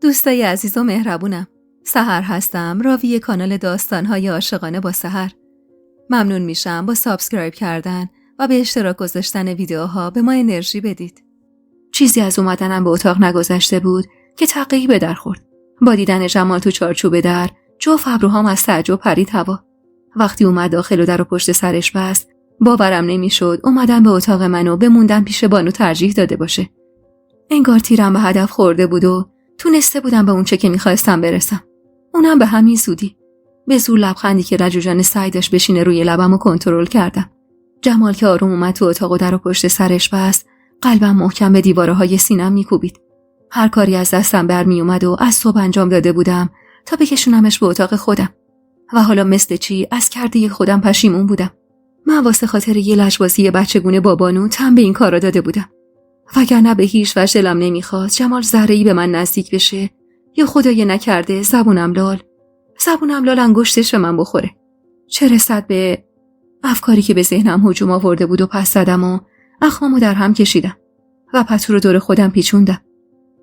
دوستای عزیز و مهربونم، سحر هستم، راوی کانال داستان‌های عاشقانه با سحر. ممنون میشم با سابسکرایب کردن و به اشتراک گذاشتن ویدیوها به ما انرژی بدید. چیزی از اومدنم به اتاق نگذشته بود که تقی به در خورد. با دیدن جمال تو چارچوب در، جفت ابروهام از تعجب پرید هوا. وقتی اومد داخل و در و پشت سرش بست، باورم نمیشد اومدن به اتاق منو به موندن پیش بانو ترجیح داده باشه. انگار تیرم به هدف خورده بود و تونسته بودم به اون چه که میخواستم برسم. اونم به همین زودی. به زور لبخندی که رجوجان سعی داشت بشینه روی لبم و کنترل کردم. جمال که آروم اومد تو اتاق و در و پشت سرش بست، قلبم محکم به دیوارهای سینم میکوبید. هر کاری از دستم برمی اومد و از صبح انجام داده بودم تا بکشونمش به اتاق خودم. و حالا مثل چی از کرده خودم پشیمون بودم. من واسه خاطر یه لجبازی بچگونه با بانو تن به این کارا داده بودم. وگرنه به هیچ وجه دلم نمیخواست جمال ذره‌ای به من نزدیک بشه یا خدای نکرده زبونم لال انگشتش به من بخوره. چه رسد به افکاری که به ذهنم هجوم آورده بود و پس زدم و اخمامو در هم کشیدم و پتو رو دور خودم پیچوندم.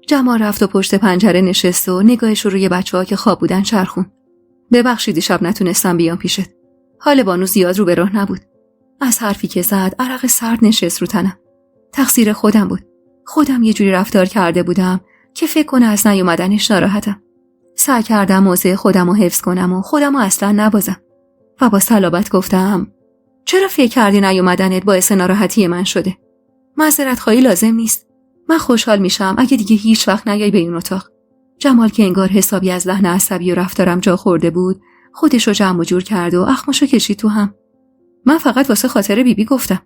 جمال رفت و پشت پنجره نشست و نگاهش رو روی بچه‌ها که خواب بودن چرخون. ببخشید شب نتونستم بیام پیشت. حال بانو زیاد رو به راه نبود. از حرفی که زد عرق سرد نشست رو تنم. تقصیر خودم بود. خودم یه جوری رفتار کرده بودم که فکر کنه از نیومدنش ناراحتم. سعی کردم موضع خودم رو حفظ کنم و خودم رو اصلا نبازم. و با صلابت گفتم چرا فکر کردی نیومدنت باعث ناراحتی من شده؟ معذرت خواهی لازم نیست. من خوشحال میشم اگه دیگه هیچ وقت نیای به این اتاق. جمال که انگار حسابی از لحن عصبی و رفتارم جا خورده بود، خودش رو جمع و جور کرد و اخماشو کشید تو هم. من فقط واسه خاطر بیبی گفتم.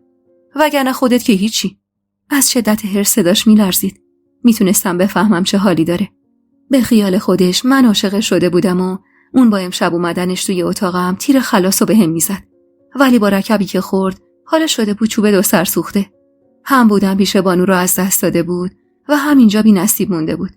وگرنه خودت که هیچی. از شدت حرص صداش میلرزید. میتونستم بفهمم چه حالی داره. به خیال خودش من عاشق شده بودم و اون با امشب اومدنش توی اتاقم تیر خلاصو بهم میزد. ولی با رکبی که خورد حالا شده بود چوب دو سر سوخته. هم بودم پیش بانو رو از دست داده بود و همینجا بی نصیب مونده بود.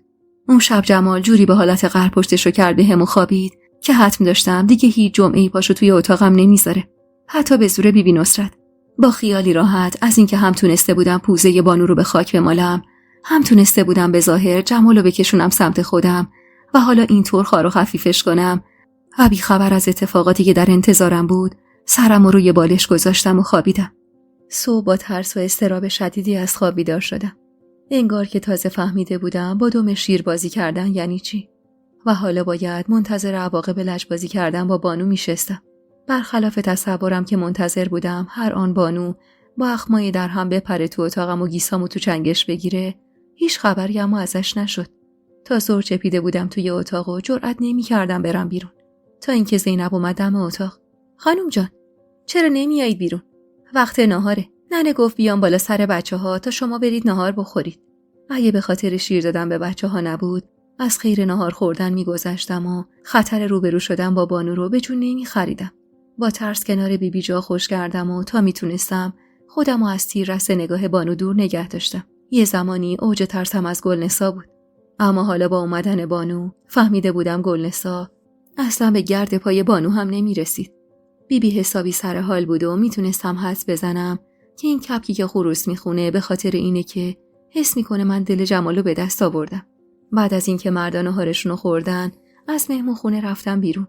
اون شب جمال جوری به حالت قهر پشتشو کرد بهم و خوابید که حتم داشتم دیگه هیچ جمعه‌ای پاشو توی اتاقم نمیذاره. حتی به زور بیبی نصرت. با خیالی راحت از اینکه هم تونسته بودم پوزه بانو رو به خاک بمالم، هم تونسته بودم به ظاهر جمالو بکشونم سمت خودم و حالا اینطور خار و خفیفش کنم و بی خبر از اتفاقاتی که در انتظارم بود، سرم رو روی بالش گذاشتم و خوابیدم. صبح با ترس و اضطراب شدیدی از خواب بیدار شدم. انگار که تازه فهمیده بودم با دم شیر بازی کردن یعنی چی و حالا باید منتظر عواقب لجبازی کردن با بانو میشستم. برخلاف تصورم که منتظر بودم هر آن بانو با اخمای در هم بپره تو اتاقم و گیسامو تو چنگش بگیره، هیچ خبری اما ازش نشد. تا زور چپیده بودم توی اتاق و جرئت نمی‌کردم برم بیرون. تا اینکه زینب اومد دم اتاق. خانم جان، چرا نمیایید بیرون؟ وقت ناهاره. ننه گفت بیام بالا سر بچه‌ها تا شما برید ناهار بخورید. اگه به خاطر شیر دادن به بچه‌ها نبود، از خیر ناهار خوردن می‌گذشتم و خطر روبرو شدن با بانو رو به جون نمی‌خریدم. با ترس کنار بیبی جا خوش کردم و تا میتونستم خودم رو از تیر رس نگاه بانو دور نگه داشتم. یه زمانی اوج ترسم از گلنسا بود. اما حالا با اومدن بانو فهمیده بودم گلنسا اصلا به گرد پای بانو هم نمیرسید. بیبی حسابی سر حال بود و میتونستم حدس بزنم که این کپکی که خروس میخونه به خاطر اینه که حس میکنه من دل جمالو به دست آوردم. بعد از اینکه مردان آهارشونو خوردن از مهمون خونه رفتم بیرون.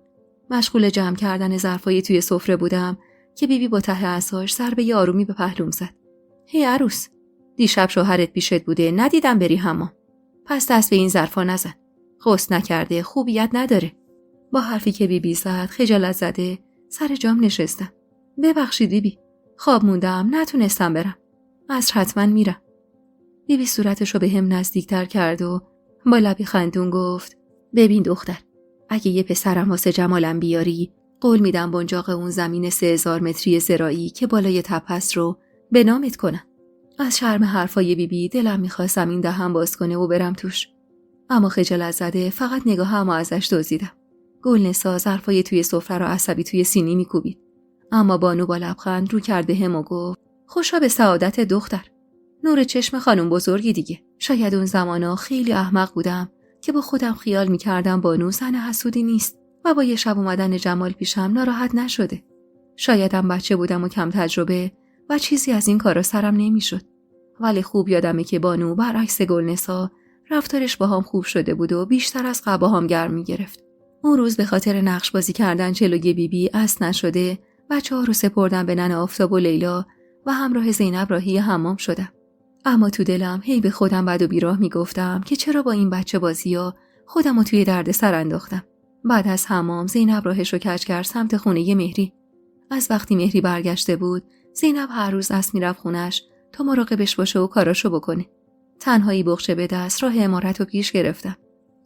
مشغول جمع کردن ظرفای توی سفره بودم که بیبی با ته عصاش ضربه آرومی به پهلوم زد. هی عروس، دیشب شوهرت پیشت بوده ندیدم بری حمام. پس دست به این ظرفا نزن. غسل نکرده خوبیت نداره. با حرفی که بیبی زد خجالت زده سر جام نشستم. ببخشید بیبی، خواب موندم نتونستم برم. عصر حتما میرم. بیبی صورتشو به هم نزدیکتر کرد و با لبی خندون گفت ببین دختر، اگه یه پسرم واسه جمالم بیاری قول میدم بنجاق اون زمین 3000 متری زراعی که بالای تپه‌ست رو به نامت کنم. از شرم حرفای بیبی دلم میخواست زمین دهن باز کنه و برم توش. اما خجالت زده فقط نگاهم ازش دزدیدم. گلنسا ظرفای توی سفره رو عصبی توی سینی میکوبید. اما بانو با لبخند رو کرد بهم و گفت خوشا به سعادت دختر. نور چشم خانم بزرگی دیگه. شاید اون زمانا خیلی احمق بودم که با خودم خیال میکردم بانو زن حسودی نیست و با یه شب اومدن جمال پیشم ناراحت نشده. شایدم بچه بودم و کم تجربه و چیزی از این کارا سرم نمیشد. ولی خوب یادمه که بانو برعکس گلنسا رفتارش باهام خوب شده بود و بیشتر از قبل باهام گرم می‌گرفت. اون روز به خاطر نقش بازی کردن جلوی بیبی اصل نشده بچه‌ها رو سپردم به ننه آفتاب و لیلا و همراه زینب راهی حمام شدم. اما تو دلم هی به خودم بد و بیراه میگفتم که چرا با این بچه بازی‌ها خودم رو توی دردسر انداختم. بعد از حمام زینب راهش رو کج کرد سمت خونه مهری. از وقتی مهری برگشته بود زینب هر روز اسب میرفت خونش تا مراقبش باشه و کاراشو بکنه. تنهایی بغچه به دست راه عمارت رو پیش گرفتم.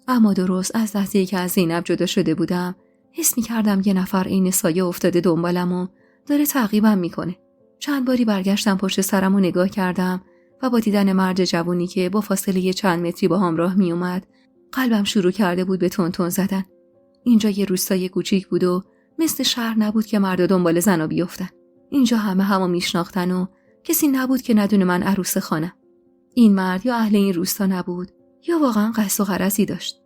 اما درست از لحظه‌ای که از زینب جدا شده بودم حس می‌کردم یه نفر عین سایه افتاده دنبالم و داره تعقیبم میکنه. چند باری برگشتم پشت سرم و نگاه کردم و با دیدن مرد جوونی که با فاصله چند متری با همراه می اومد قلبم شروع کرده بود به تون تون زدن. اینجا یه روستای کوچیک بود و مثل شهر نبود که مردا دنبال زنا بیفتن. اینجا همو میشناختن و کسی نبود که ندونه من عروس خانم. این مرد یا اهل این روستا نبود یا واقعا قصد و غرضی داشت.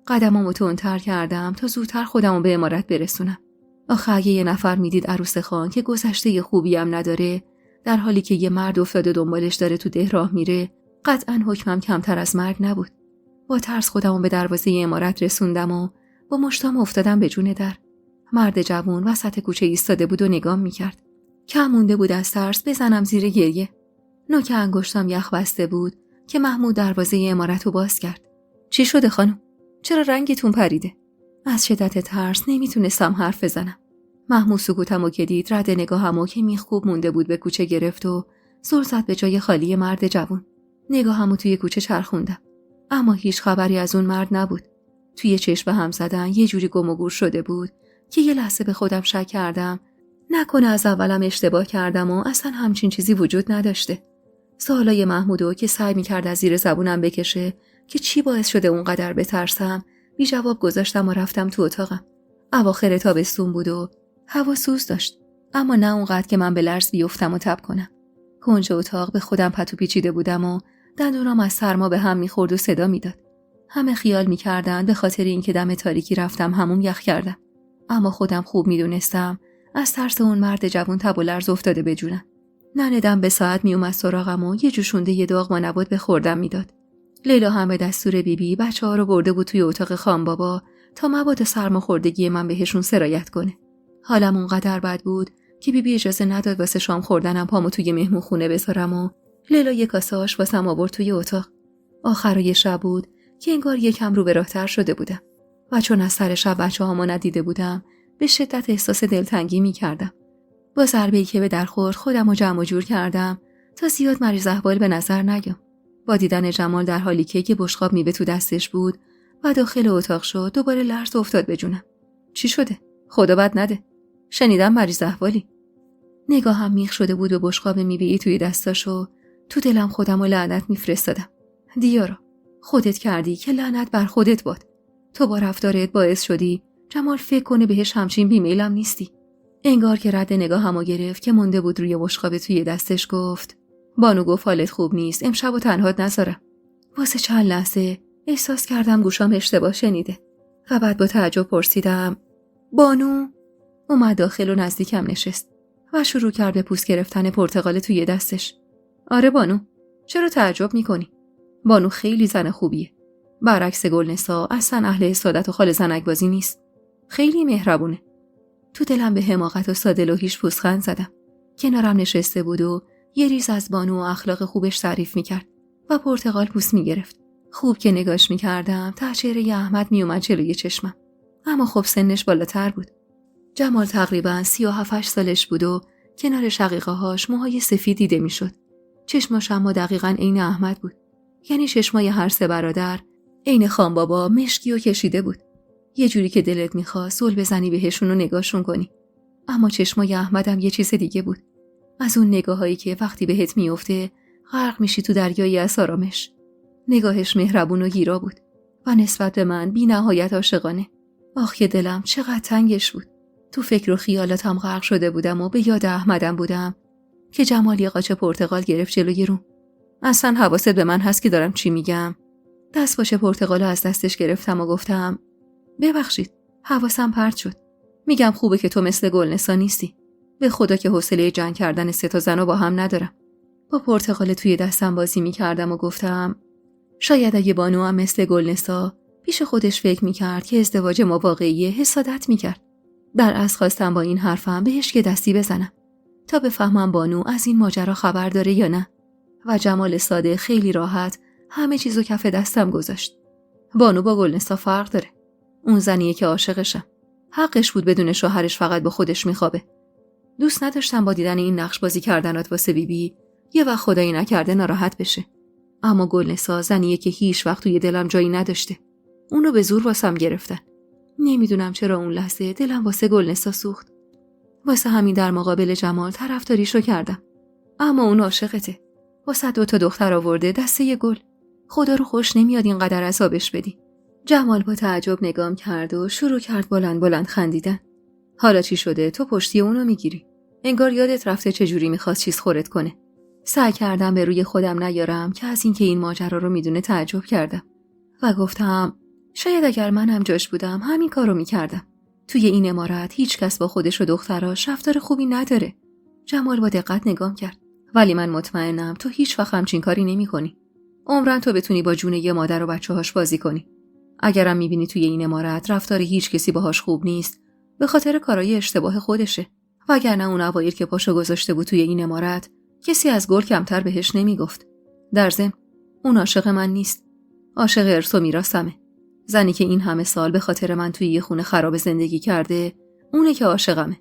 قدمامو تندتر کردم تا زودتر خودمو به عمارت برسونم. آخه اگه یه نفر میدید عروس خان که گذشته خوبی هم نداره در حالی که یه مرد افتاده دنبالش داره تو ده راه میره قطعاً حکمم کمتر از مرگ نبود. با ترس خودمو به دروازه عمارت رسوندم و با مشتام افتادم به جون در. مرد جوان وسط کوچه ایستاده بود و نگام میکرد. کم مونده بود از ترس بزنم زیر گریه. نوک انگشتم یخ بسته بود که محمود دروازه عمارت رو باز کرد. چی شده خانم؟ چرا رنگتون پریده؟ از شدت ترس نمیتونستم حرف بزنم. محمود سکوتمو که دید رد نگاهمو که میخکوب مونده بود به کوچه گرفت و زل زد به جای خالی مرد جوان. نگاهمو توی کوچه چرخوندم. اما هیچ خبری از اون مرد نبود. توی چشم هم زدن یه جوری گم و گور شده بود که یه لحظه به خودم شک کردم نکنه از اولم اشتباه کردم و اصلا همچین چیزی وجود نداشته. سوالای محمودو که سعی میکرد از زیر زبونم بکشه که چی باعث شده اونقدر بترسم بی جواب گذاشتم و رفتم تو اتاقم. اواخر تابستون بود و هوا سوز داشت، اما نه اونقدر که من به لرز بیفتم و تب کنم. کنج اتاق به خودم پتو پیچیده بودم و دندونام از سرما به هم میخورد و صدا میداد. همه خیال میکردن به خاطر اینکه دم تاریکی رفتم همون یخ کردم، اما خودم خوب میدونستم از ترس اون مرد جوان تب و لرز افتاده به جونم. نندم به ساعت میومد سراغم و یه جوشونده یه داغ با نبات به خوردم میداد. لیلا هم به دستور بیبی بچه‌ها رو برده بود توی اتاق خان بابا تا مبادا سرماخوردگی من بهشون سرایت کنه. حالم اونقدر بد بود که بیبی اجازه نداد واسه شام خوردنم پامو توی مهمونخونه بذارم و لیلا یه کاسه آش واسم آورد توی اتاق. آخرای شب بود که انگار یکم رو به راه‌تر شده بودم و چون از سر شب بچه‌هامو ندیده بودم به شدت احساس دلتنگی می‌کردم. با ضربه‌ای که به در خورد خودمو جمع و جور کردم تا زیاد مریض احوال به نظر نیام. با دیدن جمال در حالی که یه بشقاب میوه تو دستش بود و داخل اتاق شد دوباره لرز افتاد به جونم. چی شده؟ خدا بد نده. شنیدم مریض احوالی. نگاهم میخ شده بود به بشقاب میوه‌ای توی دستاش و تو دلم خودمو لعنت میفرستادم. دیارا، خودت کردی که لعنت بر خودت باد. تو با رفتارت باعث شدی جمال فکر کنه بهش همچین بیمیلم نیستی. انگار که رد نگاهمو گرفت که مونده بود روی بشقاب توی دستش گفت بانو گفت حالت خوب نیست، امشبو تنهات نذارم. واسه چند لحظه احساس کردم گوشام اشتباه شنیده و بعد با تعجب پرسیدم بانو؟ اومد داخل و نزدیکم نشست و شروع کرد به پوست گرفتن پرتقال توی دستش. آره بانو، چرا تعجب میکنی؟ بانو خیلی زن خوبیه. برعکس گلنسا اصلا اهل حسادت و خال زنک بازی نیست. خیلی مهربونه. تو دلم به حماقت و ساده‌لوحیش پوزخند زدم. کنارم نشسته بود و یه ریز از بانو و اخلاق خوبش تعریف میکرد و پرتقال پوست میگرفت. خوب که نگاش میکردم ته چهره احمد میومد جلوی چشمم. اما خب سنش بالاتر بود. جمال تقریباً 37 سالش بود و کنار شقیقه هاش موهای سفید دیده میشد. چشماش اما دقیقاً عین احمد بود. یعنی چشمای هر سه برادر عین خان بابا مشکی و کشیده بود. یه جوری که دلت میخواست زل بزنی بهشون و نگاهشون کنی. اما چشمای احمدم یه چیز دیگه بود. از اون نگاهایی که وقتی بهت میفته غرق میشی تو دریایی از آرامش. نگاهش مهربون و گیرا بود و نسبت به من بی نهایت عاشقانه. آخ که دلم چقدر تنگش بود. تو فکر و خیالاتم غرق شده بودم و به یاد احمدم بودم که جمال یه قاچ پرتقال گرفت جلوی روم. اصلا حواست به من هست که دارم چی میگم؟ دستپاچه پرتقالو از دستش گرفتم و گفتم ببخشید، حواسم پرت شد. میگم خوبه که تو مثل گلنسا نیستی. به خدا که حوصله جنگ کردن 3 تا زنو با هم ندارم. با پرتقال توی دستم بازی میکردم و گفتم شاید اگه بانو هم مثل گلنسا پیش خودش فکر میکرد که ازدواج ما واقعیه حسادت میکرد. در اصل خواستم با این حرفم بهش که دستی بزنم تا بفهمم بانو از این ماجرا خبر داره یا نه. و جمال ساده خیلی راحت همه چیزو کف دستم گذاشت. بانو با گلنسا فرق داره. اون زنیه که عاشقشم. حقش بود بدون شوهرش فقط با خودش میخوابه. دوست نداشتم با دیدن این نقش بازی کردنات واسه بیبی یه وقت خدایی نکرده ناراحت بشه. اما گلنسا زنیه که هیچ وقت توی دلم جایی نداشته. اونو به زور واسم گرفتن. نمیدونم چرا اون لحظه دلم واسه گلنسا سوخت. واسه همین در مقابل جمال طرفداریشو کردم. اما اون عاشقته. واسه 2 دختر آورده دسته گل. خدا رو خوش نمیاد اینقدر عذابش بدی. جمال با تعجب نگام کرد و شروع کرد بلند بلند خندیدن. حالا چی شده؟ تو پشتی اونو میگیری. انگار یادت رفته چجوری میخواست چیز خورد کنه. سعی کردم به روی خودم نیارم که از اینکه این ماجرا رو میدونه تعجب کردم و گفتم شاید اگر منم جاش بودم همین کارو میکردم. توی این عمارت هیچ کس با خودش و دختراش رفتار خوبی نداره. جمال با دقت نگام کرد. ولی من مطمئنم تو هیچ وقت همچین کاری نمی‌کنی. عمرن تو بتونی با جون یه مادر و بچه‌هاش بازی کنی. اگرم می‌بینی توی این عمارت رفتار هیچ کسی باهاش خوب نیست، به خاطر کارای اشتباه خودشه. وگرنه اون اوایل که پاشو گذاشته بود توی این عمارت، کسی از گل کمتر بهش نمیگفت. در ضمن اون عاشق من نیست. عاشق ارث و میراثمه. زنی که این همه سال به خاطر من توی یه خونه خراب زندگی کرده، اونه که عاشقمه.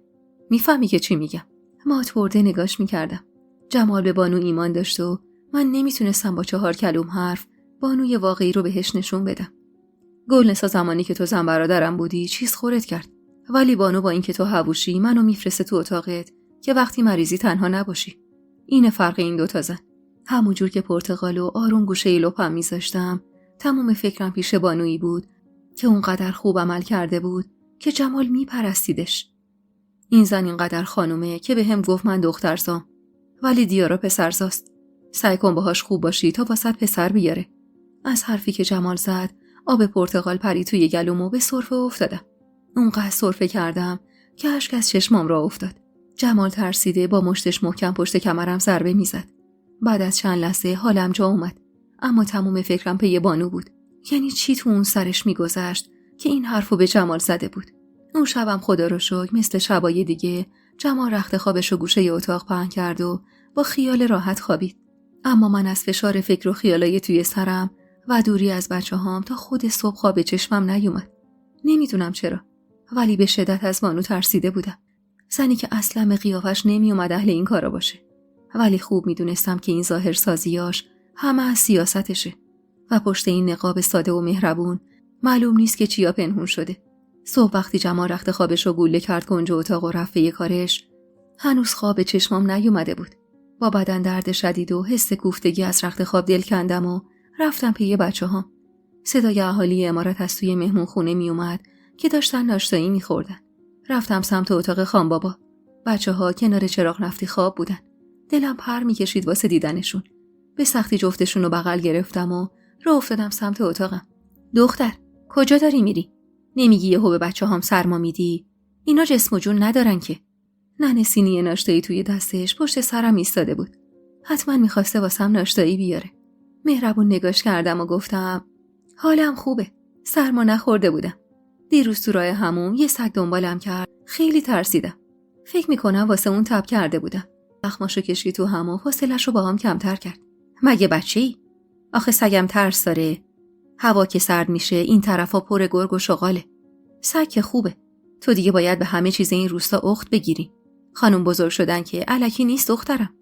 میفهمی که چی میگم؟ مات برده نگاش میکردم. جمال به بانو ایمان داشت و من نمیتونستم با 4 کلوم حرف بانوی واقعی رو بهش نشون بدم. گلنسا زمانی که تو زن برادرم بودی چیز خورد کرد. ولی بانو با اینکه تو حووشی منو میفرسته تو اتاقت که وقتی مریضی تنها نباشی. اینه فرق این 2 زن. همونجور که پرتقال و آروم گوشه لپم میذاشتم، تمام فکرم پیش بانویی بود که اونقدر خوب عمل کرده بود که جمال میپرستیدش. این زن اینقدر خانومه که بهم گفت من دخترزام، ولی دیارا پسرزاست. سعی کن باهاش خوب باشی تا واسط پسر بیاره. از حرفی که جمال زد آب پرتقال پری توی گلومو به سرفه افتادم. اونقدر سرفه کردم که اشک از چشمام را افتاد. جمال ترسیده با مشتش محکم پشت کمرم ضربه میزد. بعد از چند لحظه حالم جا اومد، اما تمام فکرم پی بانو بود. یعنی چی تو اون سرش میگذشت که این حرفو به جمال زده بود؟ اون شبم خدا رو شکر مثل شبای دیگه جمال رخت خوابش رو گوشه اتاق پهن کرد و با خیال راحت خوابید. اما من از فشار فکر و خیالای توی سرم و دوری از بچه‌هام تا خود صبح خواب چشمم نیومد. نمیدونم چرا، ولی به شدت از بانو ترسیده بودم. زنی که اصلا به قیافش نمیومد اهل این کارا باشه. ولی خوب میدونستم که این ظاهرسازیاش همه از سیاستشه و پشت این نقاب ساده و مهربون معلوم نیست که چیا پنهون شده. صبح وقتی جمال رخت خوابش رو گوله کرد کنج اتاق و رفت به کارش، هنوز خواب چشمام نیومده بود. با بدن درد شدید و حس کوفتگی از رخت خواب دل کندم و رفتم پی بچه‌هام. صدای اهالی عمارت از توی مهمون خونه می اومد که داشتن ناشتایی می خوردن. رفتم سمت اتاق خان بابا. بچه‌ها کنار چراغ نفتی خواب بودن. دلم پر می کشید واسه دیدنشون. به سختی جفتشون رو بغل گرفتم و راه افتادم سمت اتاقم. دختر، کجا داری میری؟ نمیگی یهو به بچه‌هام سرما میدی؟ اینا جسم و جون ندارن که. ننه سینی ناشتایی توی دستش پشت سرم ایستاده بود. حتما میخواسته واسم ناشتایی بیاره. مهربون نگاش کردم و گفتم حالم خوبه. سرما نخورده بودم. دیروز تو راه حموم یه سگ دنبالم کرد. خیلی ترسیدم. فکر میکنم واسه اون تب کرده بودم. زخماشو کشید تو حموم، فاصله‌شو با هم کمتر کرد. مگه بچه‌ای؟ آخه سگم ترس داره. هوا که سرد میشه این طرفا پر گرگ و شغاله. سگ که خوبه. تو دیگه باید به همه چیز این روستا اخت بگیری. خانم بزرگ شدن که الکی نیست دخترم.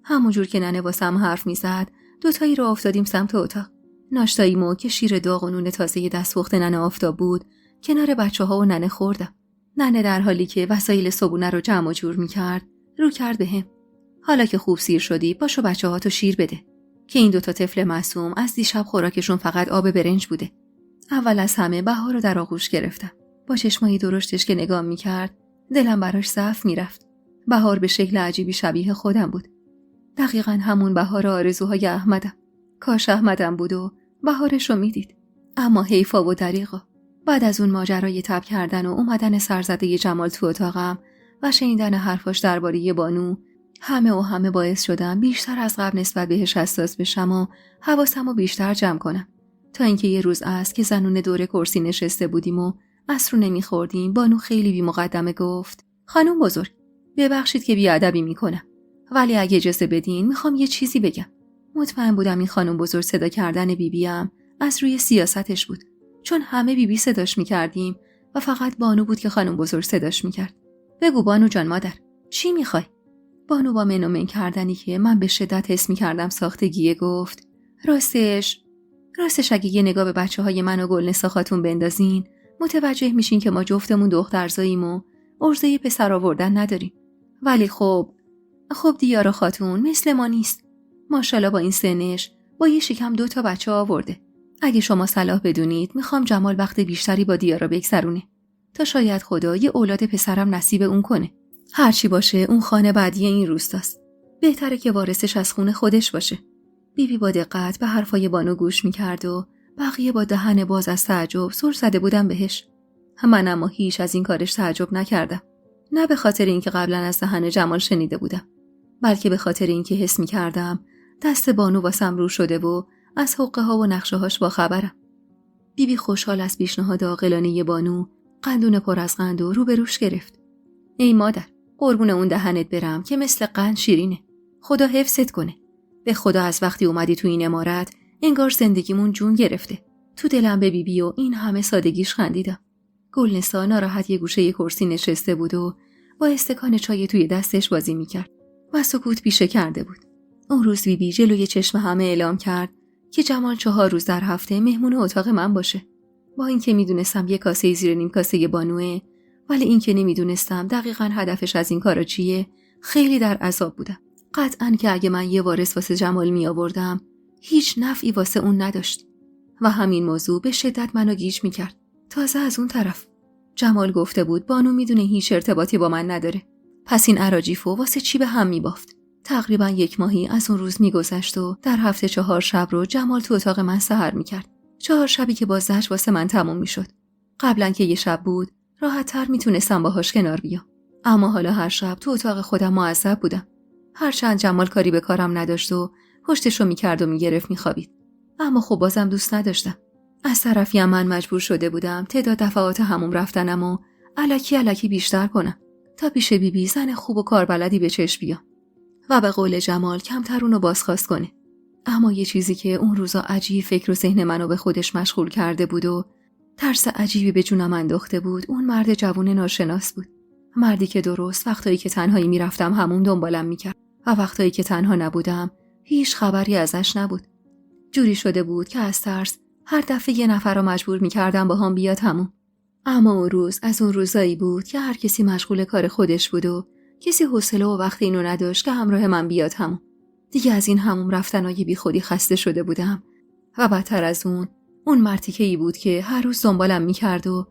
همونجور که ننه واسم حرف میزد، 2 تایی رو افتادیم سمت اتاق. ناشتاییمو که شیر داغ و نون تازه دستپخت ننه آفتاب بود، کنار بچه‌ها و ننه خوردم. ننه در حالی که وسایل صبحونه رو جمع و جور میکرد، رو کرد بهم. حالا که خوب سیر شدی، پاشو بچه‌هاتو شیر بده. که این 2 طفل معصوم از دیشب خوراکشون فقط آب برنج بوده. اول از همه بهار رو در آغوش گرفتم. با چشمای درشتش که نگام میکرد، دلم براش ضعف میرفت. بهار به شکل عجیبی شبیه خودم بود. دقیقاً همون بهار آرزوهای احمدم. کاش احمدم بود و بهارش رو میدید. اما حیفا و دریغا. بعد از اون ماجرای تب کردن و اومدن سرزده جمال تو اتاقم و شنیدن حرفاش درباره بانو، همه باعث شدم بیشتر از قبل نسبت بهش حساس بشم و حواسمو بیشتر جمع کنم. تا اینکه یه روز است که زنونه دور کرسی نشسته بودیم و عصر رو نمیخوردیم، بانو خیلی بی مقدمه گفت: خانم بزرگ، ببخشید که بیادبی میکنم، ولی اگه اجازه بدین میخوام یه چیزی بگم. مطمئن بودم این خانم بزرگ صدا کردن بیبیم از روی سیاستش بود، چون همه بیبی صداش میکردیم و فقط بانو بود که خانم بزرگ صداش میکرد. بگو بانو جان مادر، چی میخوای؟ بانو با من و من کردنی که من به شدت حس میکردم ساختگیه گفت: راستش اگه یه نگاه به بچه‌های من و گلنسا خاتون بندازین، متوجه میشین که ما جفتمون دخترزاییم و عرضه پسر آوردن نداریم. ولی خب دیارا خاتون مثل ما نیست. ماشاءالله با این سنش با یه شکم 2 بچه آورده. اگه شما صلاح بدونید میخوام جمال وقت بیشتری با دیارا بگذرونه تا شاید خدا یه اولاد پسرم نصیب اون کنه. هرچی باشه اون خانه بعدی این روستاست. بهتره که وارثش از خونه خودش باشه. بیبی با دقت به حرفای بانو گوش میکرد و بقیه با دهن باز از تعجب سر زده بودن بهش. من اما هیچ از این کارش تعجب نکردم. نه به خاطر اینکه قبلا از دهن جمال شنیده بودم، بلکه به خاطر اینکه حس میکردم دست بانو واسم رو شده و از حقه ها و نقشه هاش با خبرم. بیبی خوشحال از پیشنهاد عاقلانه بانو قندون پر از قند و روبروش گرفت. ای مادر، قربون اون دهنت برم که مثل قند شیرینه. خدا حفظت کنه. به خدا از وقتی اومدی تو این عمارت انگار زندگیمون جون گرفته. تو دلم به بیبی و این همه سادگیش خندیدم. گلنسا ناراحت یه گوشه کرسی نشسته بود و با استکان چای توی دستش بازی میکرد و سکوت پیشه کرده بود. اون روز بیبی جلوی چشم همه اعلام کرد که جمال 4 روز در هفته مهمون اتاق من باشه. با اینکه میدونستم یه کاسه زیر نیم کاسه بانوئه، ولی اینکه نمیدونستم دقیقاً هدفش از این کارا چیه، خیلی در عذاب بودم. قطعاً که اگه من یه وارث واسه جمال می آوردم، هیچ نفعی واسه اون نداشت و همین موضوع به شدت منو گیج میکرد. تازه از اون طرف جمال گفته بود بانو میدونه هیچ ارتباطی با من نداره، پس این اراجیفو واسه چی به هم میبافت. تقریباً 1 ماهی از اون روز میگذشت و در هفته 4 شب رو جمال تو اتاق من سحر میکرد. 4 شبی که بازش واسه من تموم میشد. قبلا که یه شب بود راحت‌تر میتونستم باهاش کنار بیام، اما حالا هر شب تو اتاق خودم معذب بودم. هرچند جمال کاری به کارم نداشت و پشتشو میکرد و میگرفت میخوابید، اما خب بازم دوست نداشتم. از طرفی هم من مجبور شده بودم تعداد دفعات حموم رفتنم و الکی بیشتر کنم تا پیش بیبی زن خوب و کاربلدی به چشم بیام و به قول جمال کمتر اونو بازخواست کنه. اما یه چیزی که اون روزا عجیب فکر و ذهن منو به خودش مشغول کرده بود و ترس عجیبی به جونم انداخته بود، اون مرد جوون ناشناس بود. مردی که درست وقتایی که تنهایی میرفتم همون دنبالم میکرد و وقتایی که تنها نبودم هیچ خبری ازش نبود. جوری شده بود که از ترس هر دفعه یه نفر رو مجبور میکردم با هم بیاد همون. اما اون روز از اون روزایی بود که هر کسی مشغول کار خودش بود و کسی حوصله و وقت اینو نداشت که همراه من بیاد همون. دیگه از این همون رفتنای بی خودی خسته شده بودم و بدتر از اون مرتیکه‌ای بود که هر روز دنبالم میکرد و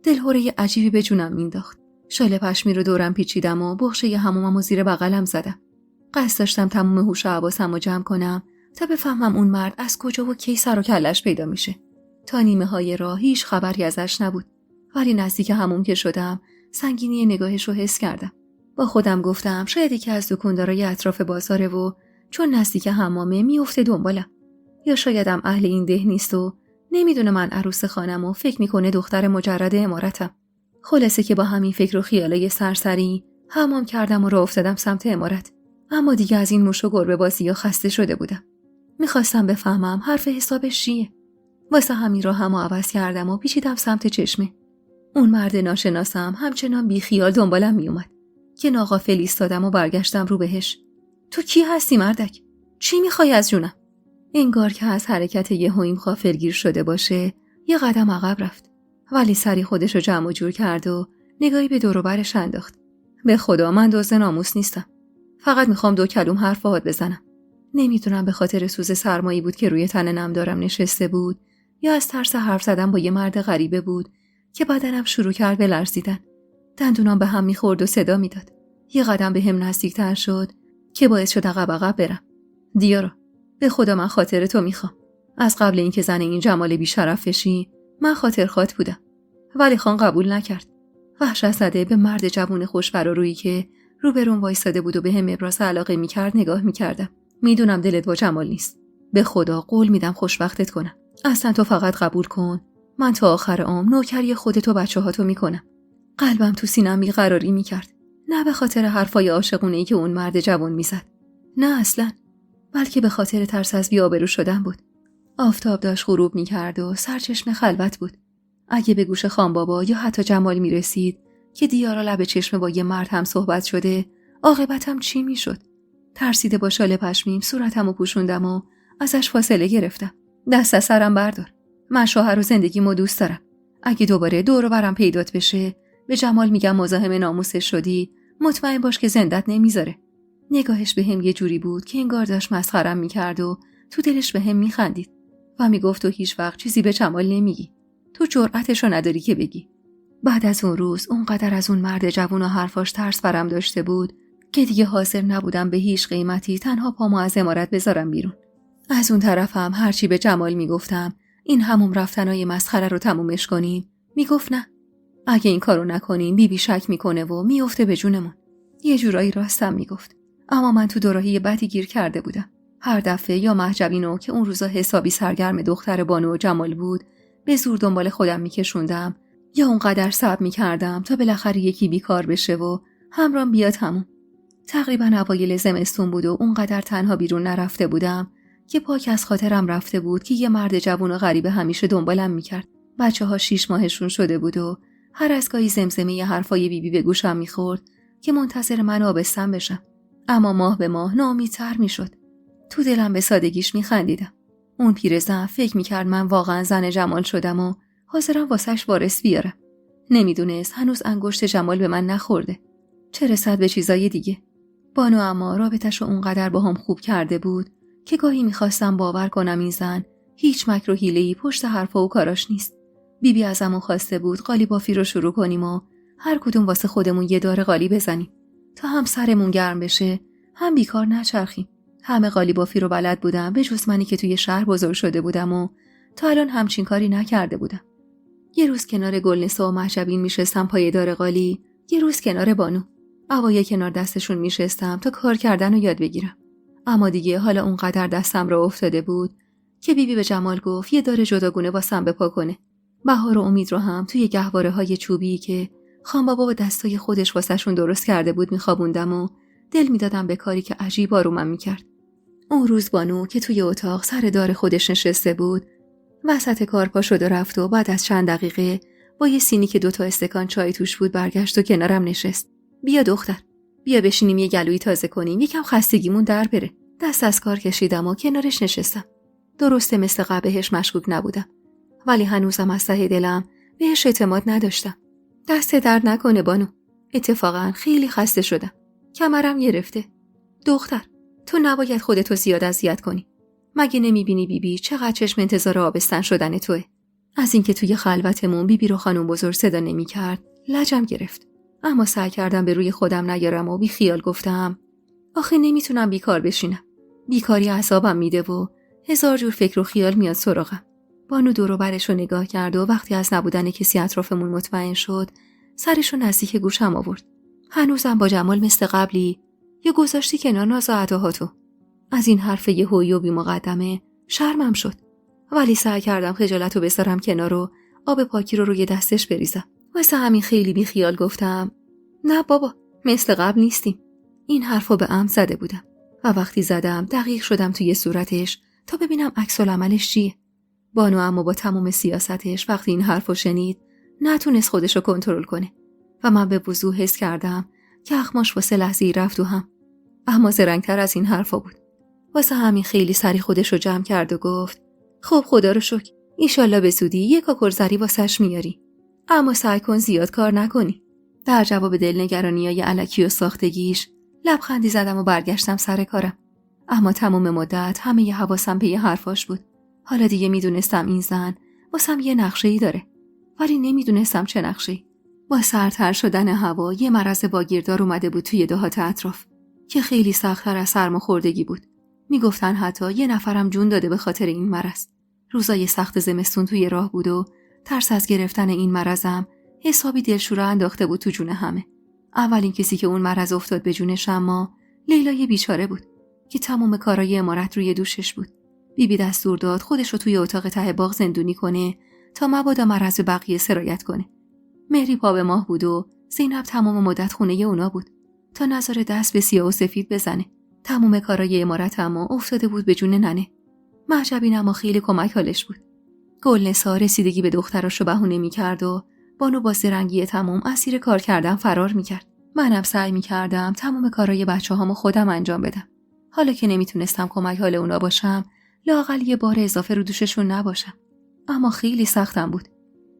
دلهوره عجیبی به جونم مینداخت. شال پشمی رو دورم پیچیدم و بخشه هموممو زیر بغلم زدم. قصد داشتم تموم هوش و حواسمو جمع کنم تا بفهمم اون مرد از کجا و کی سر و کلش پیدا میشه. تا نیمه‌های راه هیچ خبری ازش نبود، ولی نزدیک همون که شدم سنگینی نگاهش رو حس کردم. با خودم گفتم شاید یکی از دکاندارای اطراف بازاره و چون نزدیک حمامه میفته دنبالم، یا شایدم اهل این ده نیست و نمیدونه من عروس خانم و فکر میکنه دختر مجرد عمارتم. خلاصه که با همین فکر و خیالای سرسری حمام کردم و راه افتادم سمت عمارت. اما دیگه از این موش و گربه بازی‌ها خسته شده بودم. میخواستم بفهمم حرف حسابش چیه. واسه همین راهمو عوض کردم و پیچیدم سمت چشمه. اون مرد ناشناسم همچنان بی خیال دنبالم میومد که ناغافل ایستادم و برگشتم رو بهش. تو کی هستی مردک؟ چی میخوای از جونم؟ انگار که از حرکت یهویی غافلگیر شده باشه یه قدم عقب رفت، ولی سری خودش رو جمع و جور کرد و نگاهی به دور و برش انداخت. به خدا من دزد ناموس نیستم، فقط میخوام 2 کلوم حرف باهات بزنم. نمیدونم به خاطر سوز سرمایی بود که روی تن نم دارم نشسته بود یا از ترس حرف زدن با یه مرد غریبه بود که بدنم شروع کرد به لرزیدن. دندونام به هم میخورد و صدا میداد. یه قدم به هم نزدیکتر شد که باعث شد عقب برم. دیارا، به خدا من خاطر تو میخوام. از قبل اینکه زن این جمال بیشرف بشی من خاطرخوات بودم، ولی خان قبول نکرد. وحشت زده به مرد جوون خوشبرارویی که روبرون وایساده بود و بهم ابراز علاقه میکرد نگاه میکردم. میدونم دلت با جمال نیست. به خدا قول میدم خوشبختت کنم. اصلا تو فقط قبول کن. من تا آخر عمر نوکری خودت و بچه‌هاتو میکنم. قلبم تو سینم بیقراری میکرد. نه به خاطر حرفای عاشقونه‌ای که اون مرد جوان میزد. نه اصلا. بلکه به خاطر ترس از بی‌آبرو شدن بود. آفتاب داشت غروب میکرد و سرچشمه خلوت بود. اگه به گوش خانبابا یا حتی جمال میرسید که دیارا لب چشم با یه مرد هم صحبت شده، عاقبتم چی میشد؟ ترسیده با شال پشمیم صورتمو پوشوندم و ازش فاصله گرفتم. دست از سرم بردار. من شوهر و زندگیمو دوست دارم. اگه دوباره دور و برم پیدات بشه، به جمال میگم مزاحم ناموسش شدی، مطمئن باش که زندت نمیذاره. نگاهش بهم یه جوری بود که انگار داشت مسخرم میکرد و تو دلش بهم میخندید و میگفت تو هیچ وقت چیزی به جمال نمیگی. تو جرأتشو نداری که بگی. بعد از اون روز اونقدر از اون مرد جوون و حرفاش ترس برم داشته بود که دیگه حاضر نبودم به هیچ قیمتی تنها پامو از عمارت بذارم بیرون. از اون طرفم هرچی به جمال میگفتم این همون رفتنای مسخره رو تمومش کنیم، میگفت نه. اگه این کارو نکنیم بیبی شک میکنه و میفته به جونمون. یه جورایی راستم میگفت. اما من تو دوراهی بدی گیر کرده بودم. هر دفعه یا مهجبینو که اون روزا حسابی سرگرم دختر بانو و جمال بود به زور دنبال خودم میکشوندم یا اونقدر صبر میکردم تا بالاخره یکی بیکار بشه و همرام بیاد همون. تقریبا اوایل زمستون بود و اونقدر تنها بیرون نرفته بودم که پاک از خاطرم رفته بود که یه مرد جوون و غریبه همیشه دنبالم میکرد. بچه‌ها 6 ماهشون شده بود و هر از گاهی زمزمه ی حرفای بیبی به گوشم میخورد که منتظر من آبستن بشم. اما ماه به ماه ناامیدتر میشد. تو دلم به سادگیش میخندیدم. اون پیرزن فکر میکرد من واقعا زن جمال شدم و حاضرم واسش وارث بیارم. نمیدونست هنوز انگشت جمال به من نخورده. چه رسد به چیزای دیگه. بانو اما رابطه‌شو اونقدر باهام خوب کرده بود که گاهی میخواستم باور کنم این زن هیچ مکر و حیله‌ای پشت حرفا و کاراش نیست. بیبی ازمون خواسته بود قالی بافی رو شروع کنیم و هر کدوم واسه خودمون یه داره قالی بزنیم تا هم سرمون گرم بشه هم بیکار نچرخیم. همه قالی بافی رو بلد بودم به جز منی که توی شهر بزرگ شده بودم و تا الان همچین کاری نکرده بودم. یه روز کنار گلنسا و مهجبین میشستم پای دار قالی، یه روز کنار بانو. اوایل کنار دستشون میشستم تا کار کردن رو یاد بگیرم. اما دیگه حالا اونقدر دستم را افتاده بود که بیبی به جمال گفت یه دار جداگونه واسم بپا کنه. بهار و امید رو هم توی گهواره‌های چوبی که خانبابا با دستای خودش واسهشون درست کرده بود میخوابوندم و دل میدادم به کاری که عجیب آرومم میکرد. اون روز بانو که توی اتاق سر دار خودش نشسته بود وسط کار پا شد و رفت و بعد از چند دقیقه با یه سینی که 2 استکان چای توش بود برگشت و کنارم نشست. بیا دختر، بیا بشینیم یه گلویی تازه کنیم، یکم خستگیمون در بره. دست از کار کشیدم و کنارش نشستم. درسته مثل قبل بهش مشکوک نبودم، ولی هنوزم از ته دلم بهش اعتماد نداشتم. دست درد نکنه بانو، اتفاقا خیلی خسته شدم. کمرم گرفته. دختر، تو نباید خودتو زیاد اذیت کنی. مگه نمیبینی بیبی چقدر چشم انتظار آبستن شدن توه؟ از اینکه توی خلوتمون بیبی رو خانم بزرگ صدا نمی‌کرد لجم گرفت. اما سعی کردم به روی خودم نیارم و بی خیال گفتم آخه نمیتونم بیکار بشینم. بیکاری اعصابم میده و 1000 جور فکر و خیال میاد سراغم. بانو دور و برش رو نگاه کرد و وقتی از نبودن کسی اطرافمون مطمئن شد سرش رو نزدیک گوشم آورد. هنوزم با جمال مثل قبلی یا گذاشتی کنار ناز و اداهاتو؟ از این حرف یهویی و بی مقدمه شرمم شد، ولی سعی کردم خجالتو بذارم کنار و آب پاکی رو روی دستش بریزم. واسه همین خیلی بی خیال گفتم نه بابا، مثل قبل نیستیم. این حرفو به عمد زده بودم و وقتی زدم دقیق شدم توی صورتش تا ببینم عکس العملش چیه. بانو اما با تمام سیاستش وقتی این حرفو شنید نتونست خودشو کنترل کنه و من به وضوح حس کردم که اخماش واسه لحظه‌ای رفت و هم. اما زرنگتر از این حرفا بود. واسه همین خیلی سری خودشو جمع کرد و گفت خب خدا رو شکر، ایشالله به زودی یه کاکرزری واسش میاری، اما سعی کن زیاد کار نکنی. در جواب دلنگرانیای الکی و ساختگیش لبخندی زدم و برگشتم سر کارم. اما تمام مدت همه ی حواسم به یه حرفاش بود. حالا دیگه میدونستم این زن واسم یه نقشه‌ای داره، ولی نمیدونستم چه نقشه‌ای. با سرتر شدن هوا یه مرض باگیردار اومده بود توی دهات اطراف که خیلی سخت‌تر از سرماخوردگی بود. میگفتن حتی یه نفرم جون داده به خاطر این مرض. روزای سخت زمستون توی راه بود و ترس از گرفتن این مرضم حسابی دلشوره انداخته بود تو جون همه. اولین کسی که اون مرض افتاد به جونش اما لیلای بیچاره بود که تمام کارای عمارت روی دوشش بود. بیبی دستور داد خودش رو توی اتاق ته باغ زندونی کنه تا مبادا مرض بقیه سرایت کنه. مهری پا به ماه بود و زینب تمام مدت خونه اونا بود تا نذاره دست به سیاه و سفید بزنه. تمام کارای عمارت اما افتاده بود به جون ننه. مهجبین اما خیلی کمک حالش بود. گلنسا رسیدگی به دختراشو بهونه می‌کرد و بانو با زرنگی تمام اسیر کار کردن فرار می‌کرد. منم سعی می‌کردم تمام کارای بچه‌هامو خودم انجام بدم. حالا که نمیتونستم کمک حال اونا باشم، لااقل یه بار اضافه رو دوششون نباشم. اما خیلی سختم بود.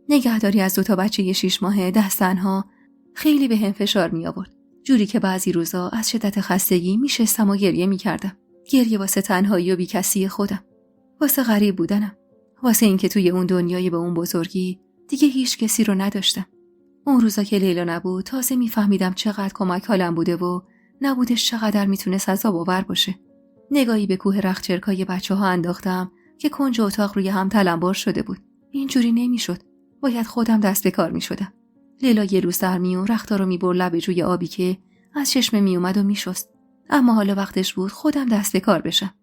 نگهداری از 2 بچه 6 ماهه دستنها خیلی به هم فشار می آورد. جوری که بعضی روزا از شدت خستگی میشستم و گریه می‌کردم. گریه واسه تنهایی و بیکسی خودم. واسه غریب بودنم. واسه اینکه توی اون دنیای به اون بزرگی دیگه هیچ کسی رو نداشتم. اون روزا که لیلا نبود تازه میفهمیدم چقدر کمک حالم بوده و نبودش چقدر میتونه سزاوار باشه. نگاهی به کوه رختچرکای بچه‌ها انداختم که کنج اتاق روی هم تلمبار شده بود. اینجوری نمیشد. باید خودم دست به کار میشدم. لیلا یه روز در میون رختا رو میبر لب جوی آبی که از چشم میومد و میشست. اما حالا وقتش بود خودم دست به کار بشم.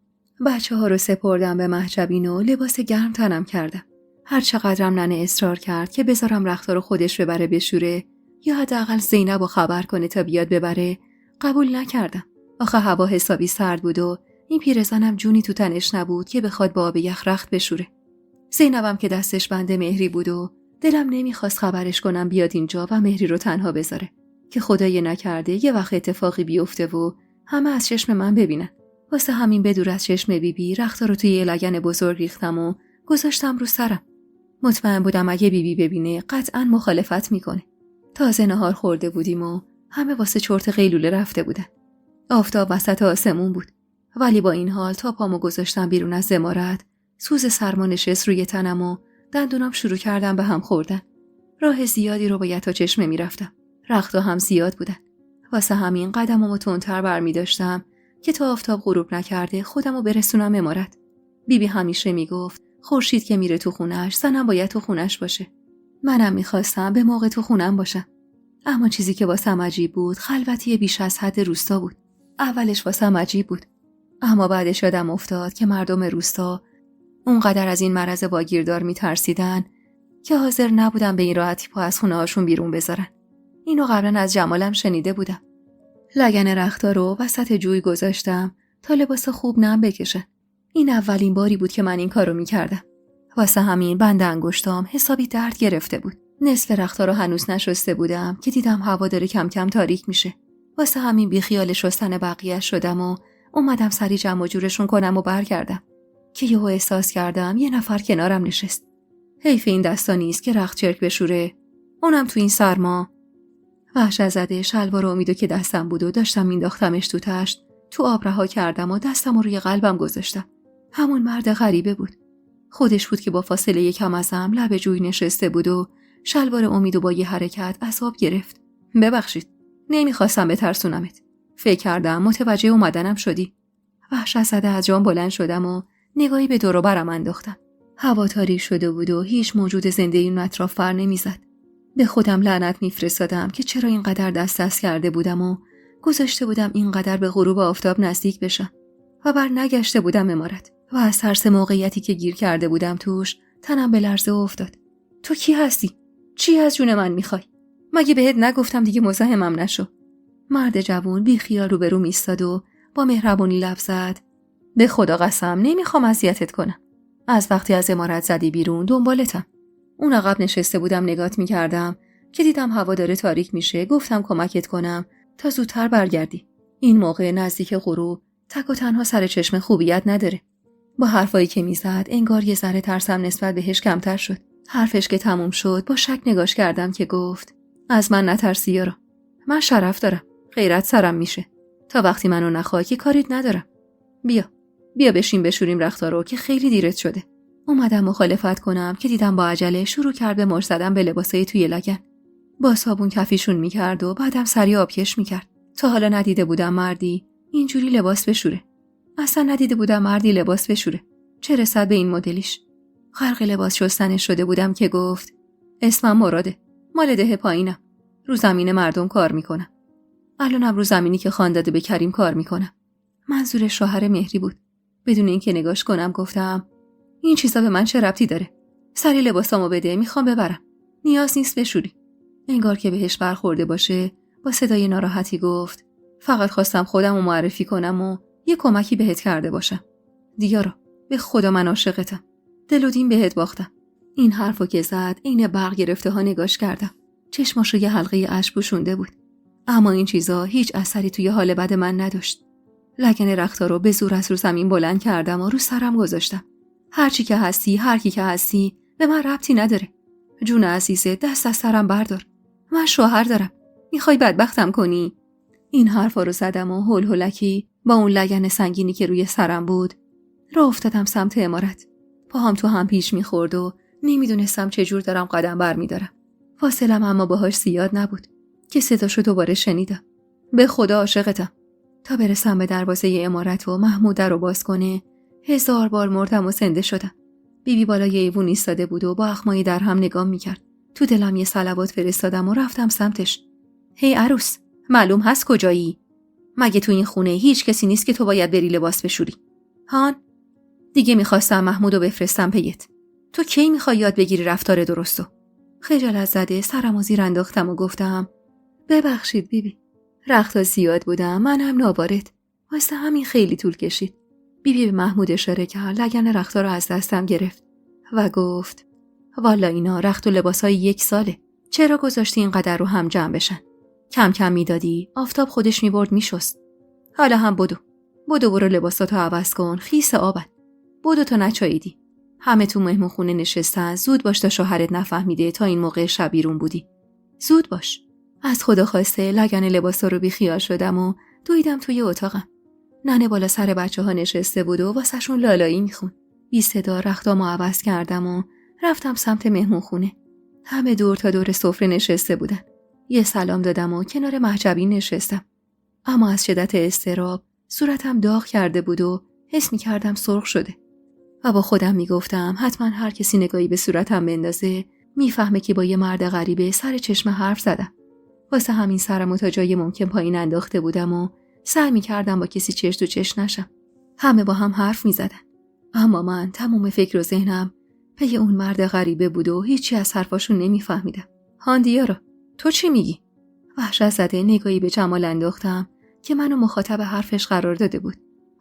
بچه‌ها رو سپردم به مهجبین و لباس گرم تنم کردم. هر چقدرم ننه اصرار کرد که بذارم رختا رو خودش ببره بشوره یا حداقل زینب رو خبر کنه تا بیاد ببره، قبول نکردم. آخه هوا حسابی سرد بود و این پیرزنم جونی تو تنش نبود که بخواد با آب یخ رخت بشوره. زینبم که دستش بند مهری بود و دلم نمیخواست خبرش کنم بیاد اینجا و مهری رو تنها بذاره که خدای نکرده یه وقت اتفاقی بیفته و همه از چشم من ببینن. واسه همین بدور از چشم بیبی رختا رو توی یه لگن بزرگ ریختم و گذاشتم رو سرم. مطمئن بودم اگه بیبی ببینه قطعاً مخالفت میکنه. تازه نهار خورده بودیم و همه واسه چرت قیلوله رفته بودن. آفتاب وسط آسمون بود. ولی با این حال تا پامو گذاشتم بیرون از عمارت، سوز سرما نشست روی تنم و دندونام شروع کردم به هم خوردن. راه زیادی رو باید تا چشمه میرفتم. رختا هم زیاد بودن. واسه همین قدممو تندتر برمی‌داشتم که تا آفتاب غروب نکرده خودمو برسونم عمارت. بیبی همیشه میگفت خورشید که میره تو خونش زنم باید تو خونش باشه. منم میخواستم به موقع تو خونم باشم. اما چیزی که واسم عجیب بود خلوتی بیش از حد روستا بود. اولش واسم عجیب بود. اما بعدش یادم افتاد که مردم روستا اونقدر از این مرض واگیردار میترسیدن که حاضر نبودن به این راحتی پا از خونه هاشون بیرون بذارن. اینو قبلا از جمالم شنیده بودم. لگن رختا رو وسط جوی گذاشتم تا لباس خوب نم بکشن. این اولین باری بود که من این کارو میکردم. واسه همین بند انگشتام حسابی درد گرفته بود. نصف رختا رو هنوز نشسته بودم که دیدم هوا داره کم کم تاریک میشه. واسه همین بی خیال شستن بقیه شدم و اومدم سری جمع و جورشون کنم و برگردم که یهو احساس کردم یه نفر کنارم نشست. حیف این دستا نیست که رخت چرک بشوره، اونم تو این سرما. وحشت زده شلوار امیدو که دستم بود و داشتم مینداختمش تو تشت، تو آب رها کردم و دستم روی قلبم گذاشتم. همون مرد غریبه بود. خودش بود که با فاصله کم ازم لب جوی نشسته بود و شلوار امیدو با یه حرکت از آب گرفت. ببخشید، نمیخواستم بترسونمت. فکر کردم متوجه اومدنم شدی. وحشت زده از جام بلند شدم و نگاهی به دور و برم انداختم. هوا تاریک شده بود و هیچ موجود زنده این اطراف فر نمیزد. به خودم لعنت میفرستادم که چرا اینقدر دست کرده بودم و گذاشته بودم اینقدر به غروب آفتاب نزدیک بشم و بر نگشته بودم عمارت و از ترس موقعیتی که گیر کرده بودم توش تنم به لرزه افتاد. تو کی هستی؟ چی از جون من میخوای؟ مگه بهت نگفتم دیگه مزاحمم نشو؟ مرد جوان بی خیال روبروم ایستاد و با مهربانی لب زد. به خدا قسم نمیخوام اذیتت کنم. از وقتی از عمارت زدی بیرون دنبالتم. اون عقب نشسته بودم نگات میکردم که دیدم هوا داره تاریک میشه، گفتم کمکت کنم تا زودتر برگردی. این موقع نزدیک غروب تک و تنها سر چشم خوبیت نداره. با حرفایی که میزد انگار یه ذره ترسم نسبت بهش کمتر شد. حرفش که تموم شد با شک نگاش کردم که گفت از من نترسی یارا. من شرف دارم. غیرت سرم میشه. تا وقتی منو نخوای که کاریت ندارم. بیا بشین بشوریم رختا رو که خیلی دیرت شده. اومدم مخالفت کنم که دیدم با عجله شروع کرد به مچ زدن به لباسای توی لگن. با صابون کفیشون میکرد و بعدم سری آبکش میکرد. تا حالا ندیده بودم مردی اینجوری لباس بشوره. اصلا ندیده بودم مردی لباس بشوره. چه رسد به این مدلیش. غرق لباس شستنش شده بودم که گفت اسمم مراده. مال ده پایینم. رو زمین مردم کار میکنم. الانم رو زمینی که خان داده به کریم کار میکنم. منظور شوهر مهری بود. بدون اینکه نگاش کنم گفتم این چیزا به من چه ربطی داره؟ سری لباسامو بده، میخوام ببرم. نیاز نیست بشوری. انگار که بهش برخورده باشه با صدای ناراحتی گفت فقط خواستم خودمو معرفی کنم و یه کمکی بهت کرده باشم. دیارا، به خدا من عاشقتم. دل و دین بهت باختم. این حرفو که زد عین برق گرفته ها نگاش کردم. چشماشو یه حلقه اشک پوشونده بود. اما این چیزا هیچ اثری توی حال بد من نداشت. لگن رختها رو به زور از رو زمین بلند کردم و رو سرم گذاشتم. هرچی که هستی، هر کی که هستی، به من ربطی نداره. جون عزیزه، دست از سرم بردار. من شوهر دارم. میخوای بدبختم کنی؟ این حرفا رو زدم و هول هولکی با اون لگن سنگینی که روی سرم بود راه افتادم سمت عمارت. پاهم تو هم پیش میخورد و نمیدونستم چجور دارم قدم برمیدارم. فاصلم اما باهاش زیاد نبود که صداشو دوباره شنیدم. به خدا عاشقتم. تا برسم به دروازه عمارت و محمود در رو باز کنه 1000 بار مردم و زنده شدم. بیبی بالای ایوون ایستاده بود و با اخمای در هم نگاه میکرد. تو دلم یه صلوات فرستادم و رفتم سمتش. هی عروس، معلوم هست کجایی؟ مگه تو این خونه هیچ کسی نیست که تو باید بری لباس بشوری؟ هان؟ دیگه میخواستم محمودو بفرستم پیت. تو کی میخوای یاد بگیری رفتار درستو؟ خجالت زده سرمو زیر انداختم و گفتم ببخشید بیبی. رختها زیاد بودم، من هم نابارد. واسه همین خیلی طول کشید. بیبی به محمود اشاره کرد، لگن رختها رو از دستم گرفت و گفت والا اینا رخت و لباسای 1 ساله. چرا گذاشتی اینقدر رو هم جمع بشن؟ کم کم میدادی، آفتاب خودش میبرد میشست. حالا هم بدو برو لباساتو عوض کن، خیس آبن. بدو تا نچاییدی. همه تو مهمون خونه نشستن، زود باش تا شوهرت نفهمیده تا این موقع شب بیرون بودی. زود باش. از خدا خواسته لگن لباسا رو بیخیال شدم و دویدم توی اتاقم. ننه بالا سر بچه‌ها نشسته بود و واسهشون لالایی میخون. بی صدا رختامو عوض کردم و رفتم سمت مهمون خونه. همه دور تا دور سفره نشسته بودن. یه سلام دادم و کنار محجبین نشستم. اما از شدت اضطراب صورتم داغ کرده بود و حس می‌کردم سرخ شده. و با خودم میگفتم حتما هر کسی نگاهی به صورتم بندازه میفهمه که با یه مرد غریبه سر چشم حرف زدم. واسه همین سرمو تا جای ممکن پایین انداخته بودم و سعی می‌کردم با کسی چش تو چش نشم. همه با هم حرف می‌زدن. اما من تمام فکر و ذهنم پی اون مرد غریبه بود و هیچی از حرفاشون نمیفهمیدم. هان دیارا، تو چی میگی؟ وحشت زده نگاهی به جمال انداختم که منو مخاطب حرفش قرار داده بود.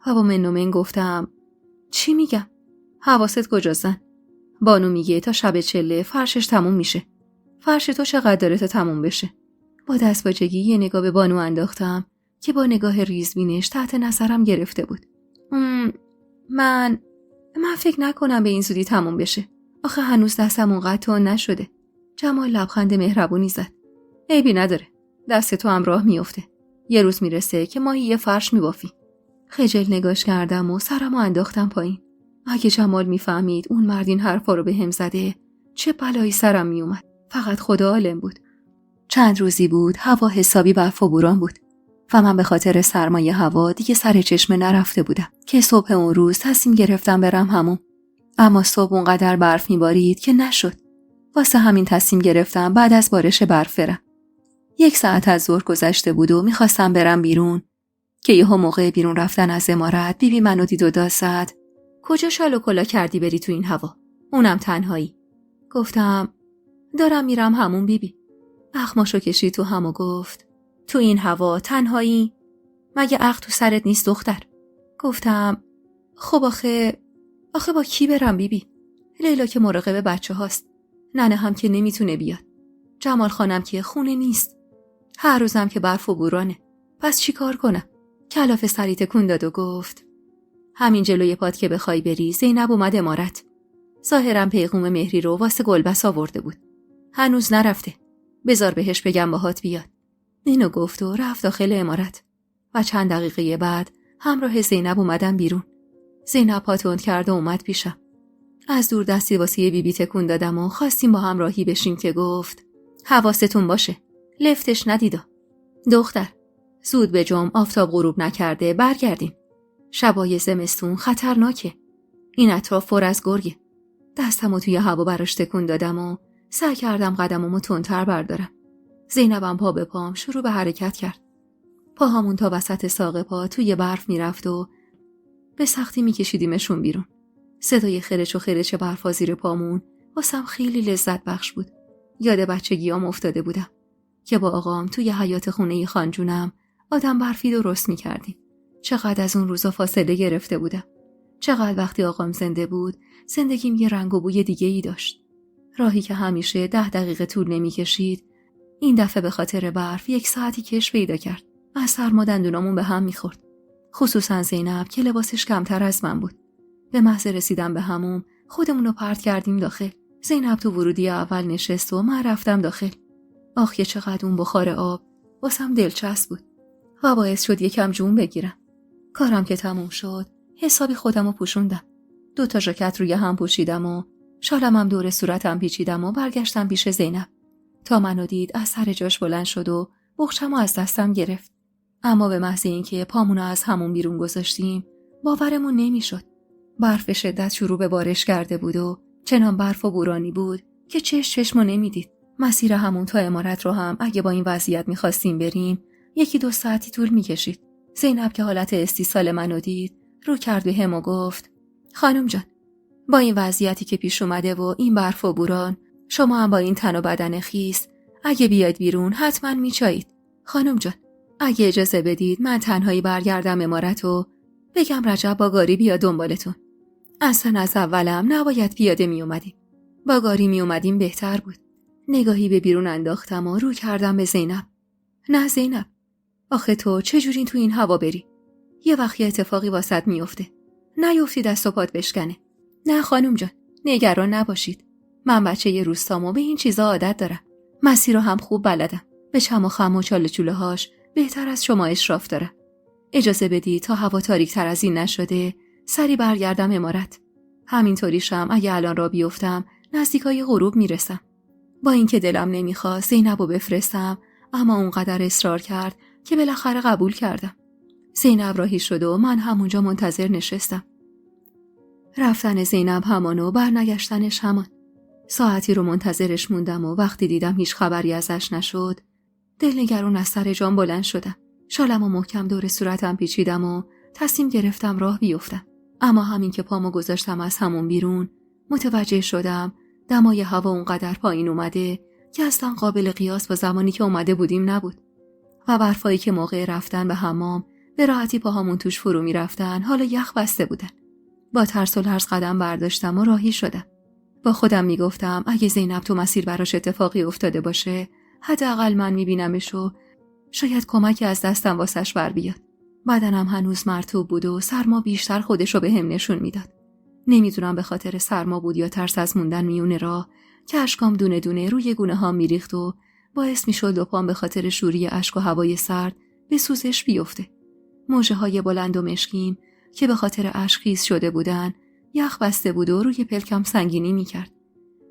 و با من گفتم چی میگم؟ حواست کجاست زن؟ بانو میگه تا شب چله فرشش تموم میشه. فرش تو چقدر داره تا تموم بشه؟ با دستپاچگی یه نگاه به بانو انداختم که با نگاه ریزبینش تحت نظرم گرفته بود. من فکر نکنم به این زودی تموم بشه. آخه هنوز دستم اونقدر تند نشده. جمال لبخند مهربونی زد. عیبی نداره. دست تو هم راه میفته. یه روز میرسه که ماهی یه فرش میبافی. خجل نگاش کردم و سرمو انداختم پایین. اگه جمال میفهمید اون مرد این حرفا رو به هم زده چه بلایی سرم میومد. فقط خدا عالم بود. چند روزی بود هوا حسابی برف و بوران بود و من به خاطر سرمایه هوا دیگه سر چشمه نرفته بودم که صبح اون روز تصمیم گرفتم برم حموم. اما صبح اونقدر برف میبارید که نشد. واسه همین تصمیم گرفتم بعد از بارش برف برم. 1 ساعت از ظهر گذشته بود و میخواستم برم بیرون که یهو موقع بیرون رفتن از عمارت بیبی منو دید و داد زد کجا شال و کلا کردی بری تو این هوا؟ اونم تنهایی. گفتم دارم میرم حموم بیبی. اخماشو کشید تو هم و گفت تو این هوا تنهایی؟ مگه عقل تو سرت نیست دختر؟ گفتم خب آخه با کی برم بیبی؟ لیلا که مراقب بچه هاست. ننه هم که نمیتونه بیاد. جمال خانم که خونه نیست. هر روزم که برف و بورانه. پس چی کار کنم؟ کلاف سری تکون داد و گفت همین جلوی پات که بخوای بری زینب اومد عمارت. ظاهرا پیغام مهری رو واسه گلبس آورده بود. هنوز نرفته. بذار بهش بگم باهات بیاد. اینو گفت و رفت داخل عمارت. و چند دقیقه بعد همراه زینب اومدم بیرون. زینب پا تند کرد و اومد پیشم. از دور دستی واسه بیبی تکون دادم و خواستیم با هم راهی بشیم که گفت حواستون باشه. لفتش ندیدا. دختر زود به جمع آفتاب غروب نکرده برگردیم. شبای زمستون خطرناکه. این اطراف پر از گرگه. دستمو توی هوا براش تکون دادم و سعی کردم قدممو تندتر بردارم. زینبم پا به پام شروع به حرکت کرد. پاهامون تا وسط ساق پا توی برف میرفت و به سختی میکشیدیمشون بیرون. صدای خرچ و خرچ برفا زیر پامون واسم خیلی لذت بخش بود. یاد بچگیام افتاده بودم که با آقام توی حیاط خونه خانجونم آدم برفی درست میکردیم. چقدر از اون روزا فاصله گرفته بودم. چقدر وقتی آقام زنده بود زندگیم یه رنگ و بوی دیگه ای داشت. راهی که همیشه 10 دقیقه طول نمیکشید این دفعه به خاطر برف 1 ساعتی کش پیدا کرد. از سرما دندونامون به هم میخورد. خصوصا زینب که لباسش کمتر از من بود. به محض رسیدن به حموم خودمونو پرت کردیم داخل. زینب تو ورودی اول نشست و من رفتم داخل. آخ که چقدر اون بخار آب واسم دلچسب بود و باعث شد یکم جون بگیرم. کارم که تموم شد حسابی خودمو پوشوندم. 2 تا ژاکت روی هم پوشیدم و شالمم دور صورتم پیچیدم و برگشتم پیش زینب. تا منو دید از سر جاش بلند شد و بخچمو از دستم گرفت. اما به محض اینکه پامونو از همون بیرون گذاشتیم باورمون نمیشد. برف به شدت شروع به بارش کرده بود و چنان برف و بورانی بود که چشمو نمیدید. مسیر همون تا عمارت رو هم اگه با این وضعیت میخواستیم بریم 1-2 ساعتی طول میکشید. زینب که حالت استیصال منو دید رو کرد به هم و گفت خانم جان، با این وضعیتی که پیش اومده و این برف و بوران شما هم با این تن و بدن خیس اگه بیاید بیرون حتما میچایید. خانم جان، اگه اجازه بدید من تنهایی برگردم عمارت و بگم رجب با گاری بیا دنبالتون. اصلا از اولم نباید پیاده می اومدیم. با گاری می اومدیم بهتر بود. نگاهی به بیرون انداختم و رو کردم به زینب. نه زینب، آخه تو چجوری تو این هوا بری؟ یه وقتی اتفاقی واسط میفته. نیفتی دست و پات بشکنه. نه خانم جان، نگران نباشید. من بچه ی روستامو به این چیزا عادت دارم. مسیر رو هم خوب بلدم. به چم و خم و چاله چوله هاش بهتر از شما اشراف دارم. اجازه بدید تا هوا تاریک تر از این نشده سری برگردم عمارت. همینطوریشم اگه الان را بیفتم نزدیکای غروب میرسم. با اینکه دلم نمیخواست زینبو بفرستم اما اونقدر اصرار کرد که بالاخره قبول کردم. زینب راهی شد و من همونجا منتظر نشستم. رفتن زینب همان و برنگشتنش همان. ساعتی رو منتظرش موندم و وقتی دیدم هیچ خبری ازش نشد دلنگران از سر جام بلند شدم. شالمو محکم دور صورتم پیچیدم و تصمیم گرفتم راه بیفتم. اما همین که پامو گذاشتم از همون بیرون متوجه شدم دمای هوا اونقدر پایین اومده که اصلا قابل قیاس با زمانی که اومده بودیم نبود و برفایی که موقع رفتن به حمام به راحتی پاهامون توش فرو می رفتن حالا یخ بسته بودن. با ترس و لرز قدم برداشتم و راهی شدم. با خودم می گفتم اگه زینب تو مسیر براش اتفاقی افتاده باشه حداقل من می بینمش و شاید کمکی از دستم واسش بر بیاد. بدنم هنوز مرطوب بود و سرما بیشتر خودشو به هم نشون میداد. نمیدونم به خاطر سرما بود یا ترس از موندن میون راه که اشکام دونه دونه روی گونه ها میریخت و باعث میشد لپام به خاطر شوری اشک و هوای سرد به سوزش بیفته. موجه های بلند و مشکیم که به خاطر اشک خیس شده بودن یخ بسته بود و روی پلکم سنگینی میکرد.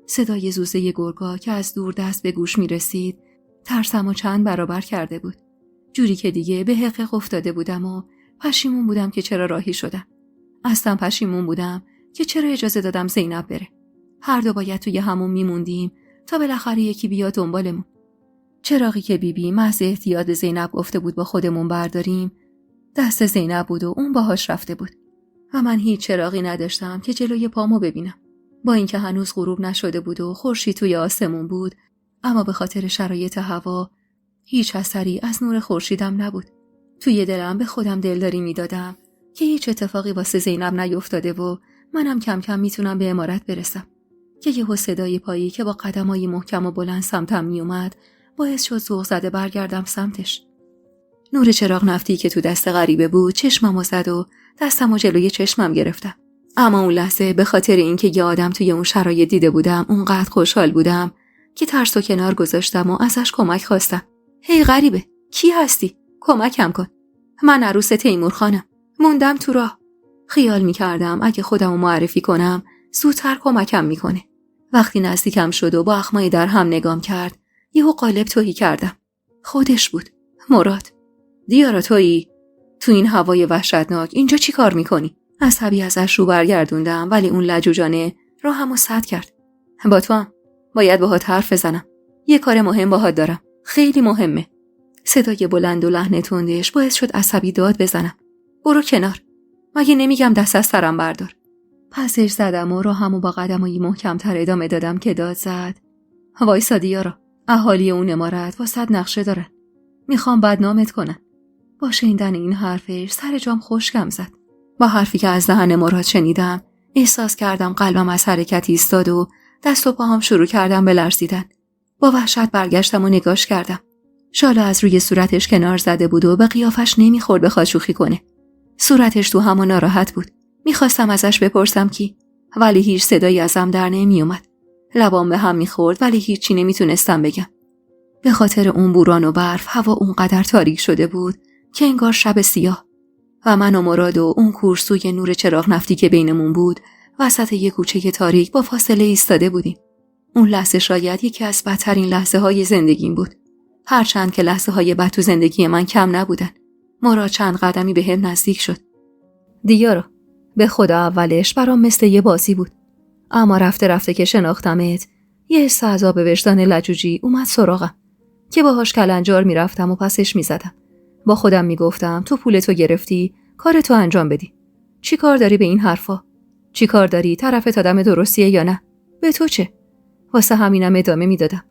صدای زوزه گرگا که از دور دست به گوش میرسید ترسمو چند برابر کرده بود. جوری که دیگه به حقیق افتاده بودم و پشیمون بودم که چرا راهی شدم. اصلا پشیمون بودم که چرا اجازه دادم زینب بره. هر دو باید توی همون میموندیم تا بالاخره یکی بیاد دنبالمون. چراغی که بیبی محض احتیاط زینب گفته بود با خودمون برداریم دست زینب بود و اون باهاش رفته بود و من هیچ چراغی نداشتم که جلوی پامو ببینم. با اینکه هنوز غروب نشده بود و خورشید توی آسمون بود اما به خاطر شرایط هوا هیچ اثری از نور خورشیدم نبود. توی دلم به خودم دلداری میدادم که هیچ اتفاقی واسه زینب نیفتاده و منم کم کم میتونم به عمارت برسم که یهو صدای پایی که با قدمای محکم و بلند سمتم میومد باعث شد ذوق زده برگردم سمتش. نور چراغ نفتی که تو دست غریبه بود چشممو زد و دستمو جلوی چشمم گرفتم. اما اون لحظه به خاطر اینکه یه آدم توی اون شرایط دیده بودم اونقدر خوشحال بودم که ترسو کنار گذاشتم و ازش کمک خواستم. هی غریبه، کی هستی؟ کمکم کن. من عروس تیمور خانم. موندم تو راه. خیال میکردم اگه خودمو معرفی کنم زودتر کمکم میکنه. وقتی نزدیکم شد و با اخمای در هم نگام کرد یهو قالب توهی کردم. خودش بود. مراد. دیارا تویی؟ تو این هوای وحشتناک اینجا چی کار میکنی؟ عصبی ازش رو برگردوندم ولی اون لجوجانه راهمو سد کرد. با تو هم باید باهات حرف بزنم. یه کار مهم باهات دارم. خیلی مهمه. صدای بلند و لحن تندش باعث شد عصبی داد بزنم. برو کنار. مگه نمیگم دست از سرم بردار. پسش زدم و راهمو با قدمایی محکم‌تر ادامه دادم که داد زد. وایسا دیارا. اهالی اون عمارت واسط نقشه دارن. میخوام بدنامت کنن. با شنیدن این حرفش سر جام خشکم زد. با حرفی که از دهن مراد شنیدم احساس کردم قلبم از حرکت ایستاد و دست و پاهم شروع کردم به لرزیدن. با وحشت برگشتم و نگاش کردم. شالا از روی صورتش کنار زده بود و به قیافش نمیخورد بخواد شوخی کنه. صورتش تو همون ناراحت بود. میخواستم ازش بپرسم کی، ولی هیچ صدایی ازم در نمیومد. لبام به هم میخورد ولی هیچی نمیتونستم بگم. به خاطر اون بوران و برف هوا اونقدر تاریک شده بود که انگار شب سیاه و من و مراد و اون کورسوی نور چراغ نفتی که بینمون بود وسط یک کوچه تاریک با فاصله ایستاده بودیم. اون لحظه شاید یکی از بدترین لحظه های زندگیم بود. هرچند که لحظه های بد تو زندگی من کم نبودن. مراد چند قدمی به هم نزدیک شد. دیارا، به خدا اولش برام مثل یه بازی بود. اما رفته رفته که شناختمت یه حس عذاب وجدان لجوجی اومد سراغم که باهاش کلنجار میرفتم و پسش میزدم. با خودم میگفتم تو پولتو گرفتی، کارتو انجام بدی. چی کار داری به این حرفا؟ چی کار داری؟ طرفت آدم درستیه یا نه؟ به تو چه؟ واسه همینم ادامه میدادم.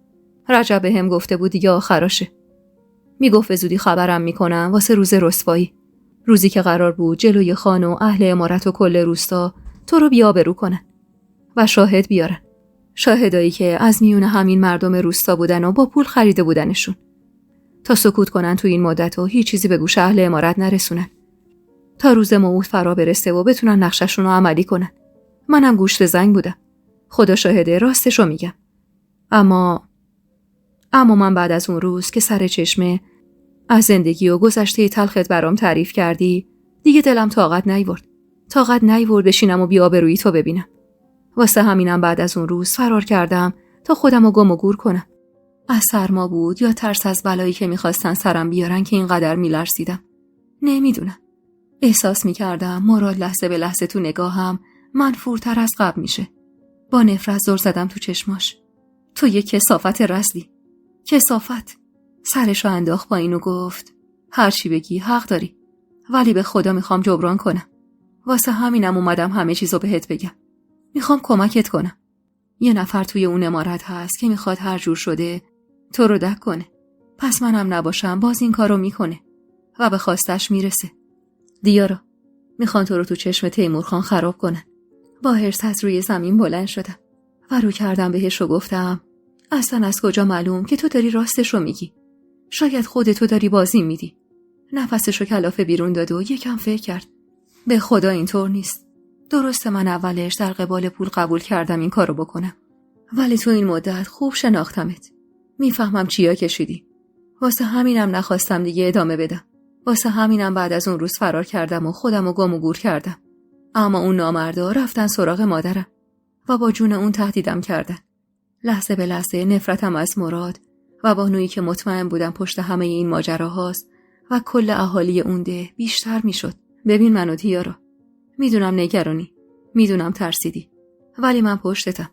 رجب بهم گفته بود دیگه آخراشه. میگفت به زودی خبرم میکنم واسه روز رسوایی. روزی که قرار بود جلوی خان و اهل امارت و کل روستا تو رو بی‌آبرو کنن و شاهد بیارن. شاهدایی که از میون همین مردم روستا بودن و با پول خریده بودنشون. تا سکوت کنن تو این مدت و هیچ چیزی به گوش اهل امارت نرسونن. تا روز موعود فرا برسه و بتونن نقششون رو عملی کنن. منم گوشت زنگ بودم. خدا شاهده راستشو میگم. اما من بعد از اون روز که سر چشمه از زندگی و گذشته تلخت برام تعریف کردی دیگه دلم طاقت نیورد بشینم و بی‌آبرویی تو ببینم. واسه همینم بعد از اون روز فرار کردم تا خودمو گم و گور کنم. از سرما بود یا ترس از بلایی که میخواستن سرم بیارن که اینقدر میلرزیدم. نمیدونم. احساس میکردم مراد لحظه به لحظه تو نگاهم منفورتر از قبل میشه. با نفرت زل زدم تو چشماش. تو یه کثافت رسلی. کثافت. سرشو انداخت پایین و گفت هر چی بگی حق داری، ولی به خدا میخوام جبران کنم. واسه همینم اومدم همه چیزو بهت بگم. میخوام کمکت کنم. یه نفر توی اون عمارت هست که میخواد هر جور شده تو رو دک کنه. پس منم نباشم باز این کارو میکنه و به خواستش میرسه. دیارا، میخوان تو رو تو چشم تیمورخان خراب کنن. با حرص از روی زمین بلند شدم و رو کردم بهش و گفتم اصلا از کجا معلوم که تو داری راستشو میگی؟ شاید خودتو داری بازی میدی. نفسشو کلافه بیرون داد و یکم فکر کرد. به خدا اینطور نیست. درسته من اولش در قبال پول قبول کردم این کارو بکنم، ولی تو این مدت خوب شناختمت. میفهمم چیا کشیدی. واسه همینم نخواستم دیگه ادامه بدم. واسه همینم بعد از اون روز فرار کردم و خودمو گم و گور کردم. اما اون نامردا رفتن سراغ مادرم و با جون اون تهدیدم کردن. لحظه به لحظه نفرتم از مراد و بانویی که مطمئن بودم پشت همه این ماجراهاست و کل اهالی اون ده بیشتر میشد. ببین منو دیارا، میدونم نگرانی، میدونم ترسیدی، ولی من پشتتم.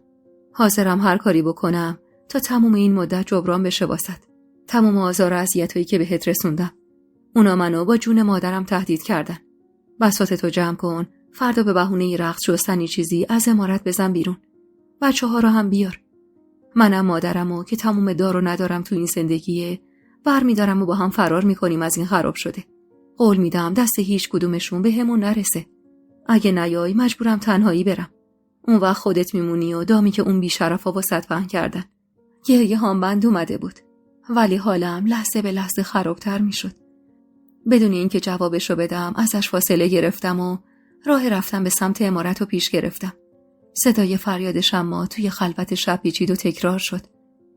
حاضرم هر کاری بکنم تا تموم این مدت جبران بشه واسط. تموم آزار و اذیتایی که بهت رسوندم. اونا منو با جون مادرم تهدید کردن. بساطتو جمع کن، فردا به بهونه رقص شستنی چیزی از عمارت بزن بیرون. بچه‌ها رو هم بیار. منم مادرمو که تموم دار و ندارم تو این زندگیه برمیدارم و با هم فرار میکنیم از این خراب شده. قول میدم دست هیچ کدومشون به همون نرسه. اگه نیای مجبورم تنهایی برم. اون وقت خودت میمونی و دامی که اون بیشرفا واسط پهن کردن. گریه هم بند اومده بود، ولی حالم لحظه به لحظه خرابتر میشد. بدون اینکه جوابشو بدم ازش فاصله گرفتم و راه رفتم به سمت عمارت رو پیش گرفتم. صدای فریاد شما توی خلوت شب پیچید و تکرار شد.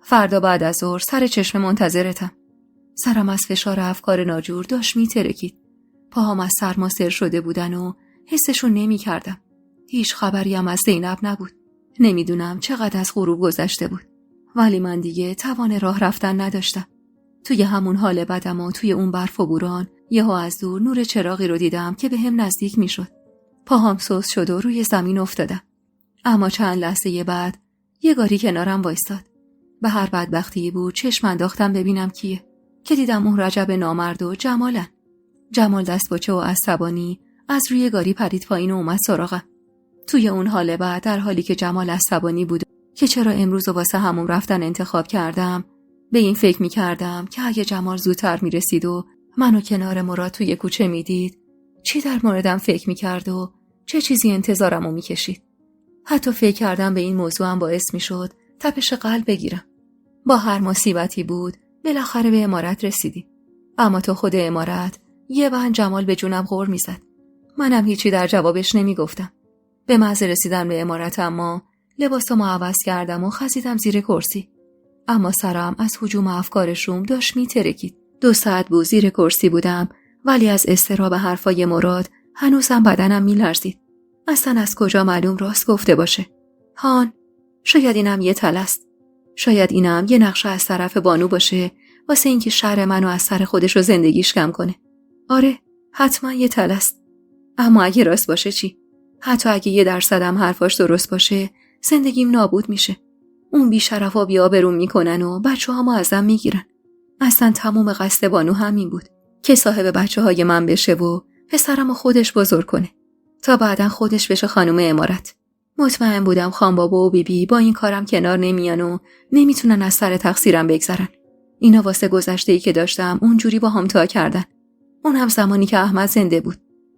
فردا بعد از ظهر سر چشم منتظرتم. سرم از فشار افکار ناجور داشت میترکید. پاهام از سرما سر شده بودن و حسشو نمی کردم. هیچ خبری هم از زینب نبود. نمیدونم چقدر از غروب گذشته بود، ولی من دیگه توان راه رفتن نداشتم. توی همون حال بدم و توی اون برف و بوران یهو از دور نور چراغی رو دیدم که به هم نزدیک میشد. پاهام سوس شد و روی زمین افتادم. اما چند لحظه بعد یه گاری کنارم وایستاد. به هر بدبختی بود چشم انداختم ببینم کیه. که دیدم اون رجب نامرد و جمالن. جمال دستپاچه و عصبانی از روی گاری پرید پایین و اومد سراغم. توی اون حال بعد، در حالی که جمال عصبانی بود که چرا امروز واسه همون رفتن انتخاب کردم، به این فکر می‌کردم که اگه جمال زودتر می‌رسید و منو کنار مراد توی کوچه می‌دید، چی در موردم فکر می‌کرد و چه چیزی انتظارمو می‌کشید. حتی فکر کردم به این موضوع هم باعث می‌شد تپش قلب بگیرم. با هر مصیبتی بود بالاخره به عمارت رسیدیم. اما تو خود عمارت یه بند جمال به جونم غر می‌زد. منم هیچی در جوابش نمی‌گفتم. به محض رسیدن به عمارت اما لباسامو عوض کردم و خزیدم زیر کرسی. اما سرم از هجوم افکار شوم داشت میترکید. 2 ساعت بود زیر کرسی بودم، ولی از اضطراب حرفای مراد هنوزم بدنم میلرزید. اصلا از کجا معلوم راست گفته باشه؟ هان، شاید اینم یه تل است. شاید اینم یه نقشه از طرف بانو باشه واسه اینکه شر منو از سر خودش و زندگیش کم کنه. آره، حتما یه تل است. اما اگه راست باشه چی؟ حتی اگه 1% هم حرفاش درست باشه، زندگیم نابود میشه. اون بی‌شرفا بی‌آبرو میکنن و بچه‌هامو ازم میگیرن. اصلا تموم قصد بانو همین بود که صاحب بچه‌های من بشه و پسرمو خودش بزرگ کنه تا بعداً خودش بشه خانم عمارت. مطمئن بودم خان بابا و بیبی با این کارم کنار نمیان و نمیتونن از سر تقصیرم بگذرن. اینا واسه گذشته‌ای که داشتم اونجوری با هم تا کردن. اون هم زمانی که احمد زنده بود.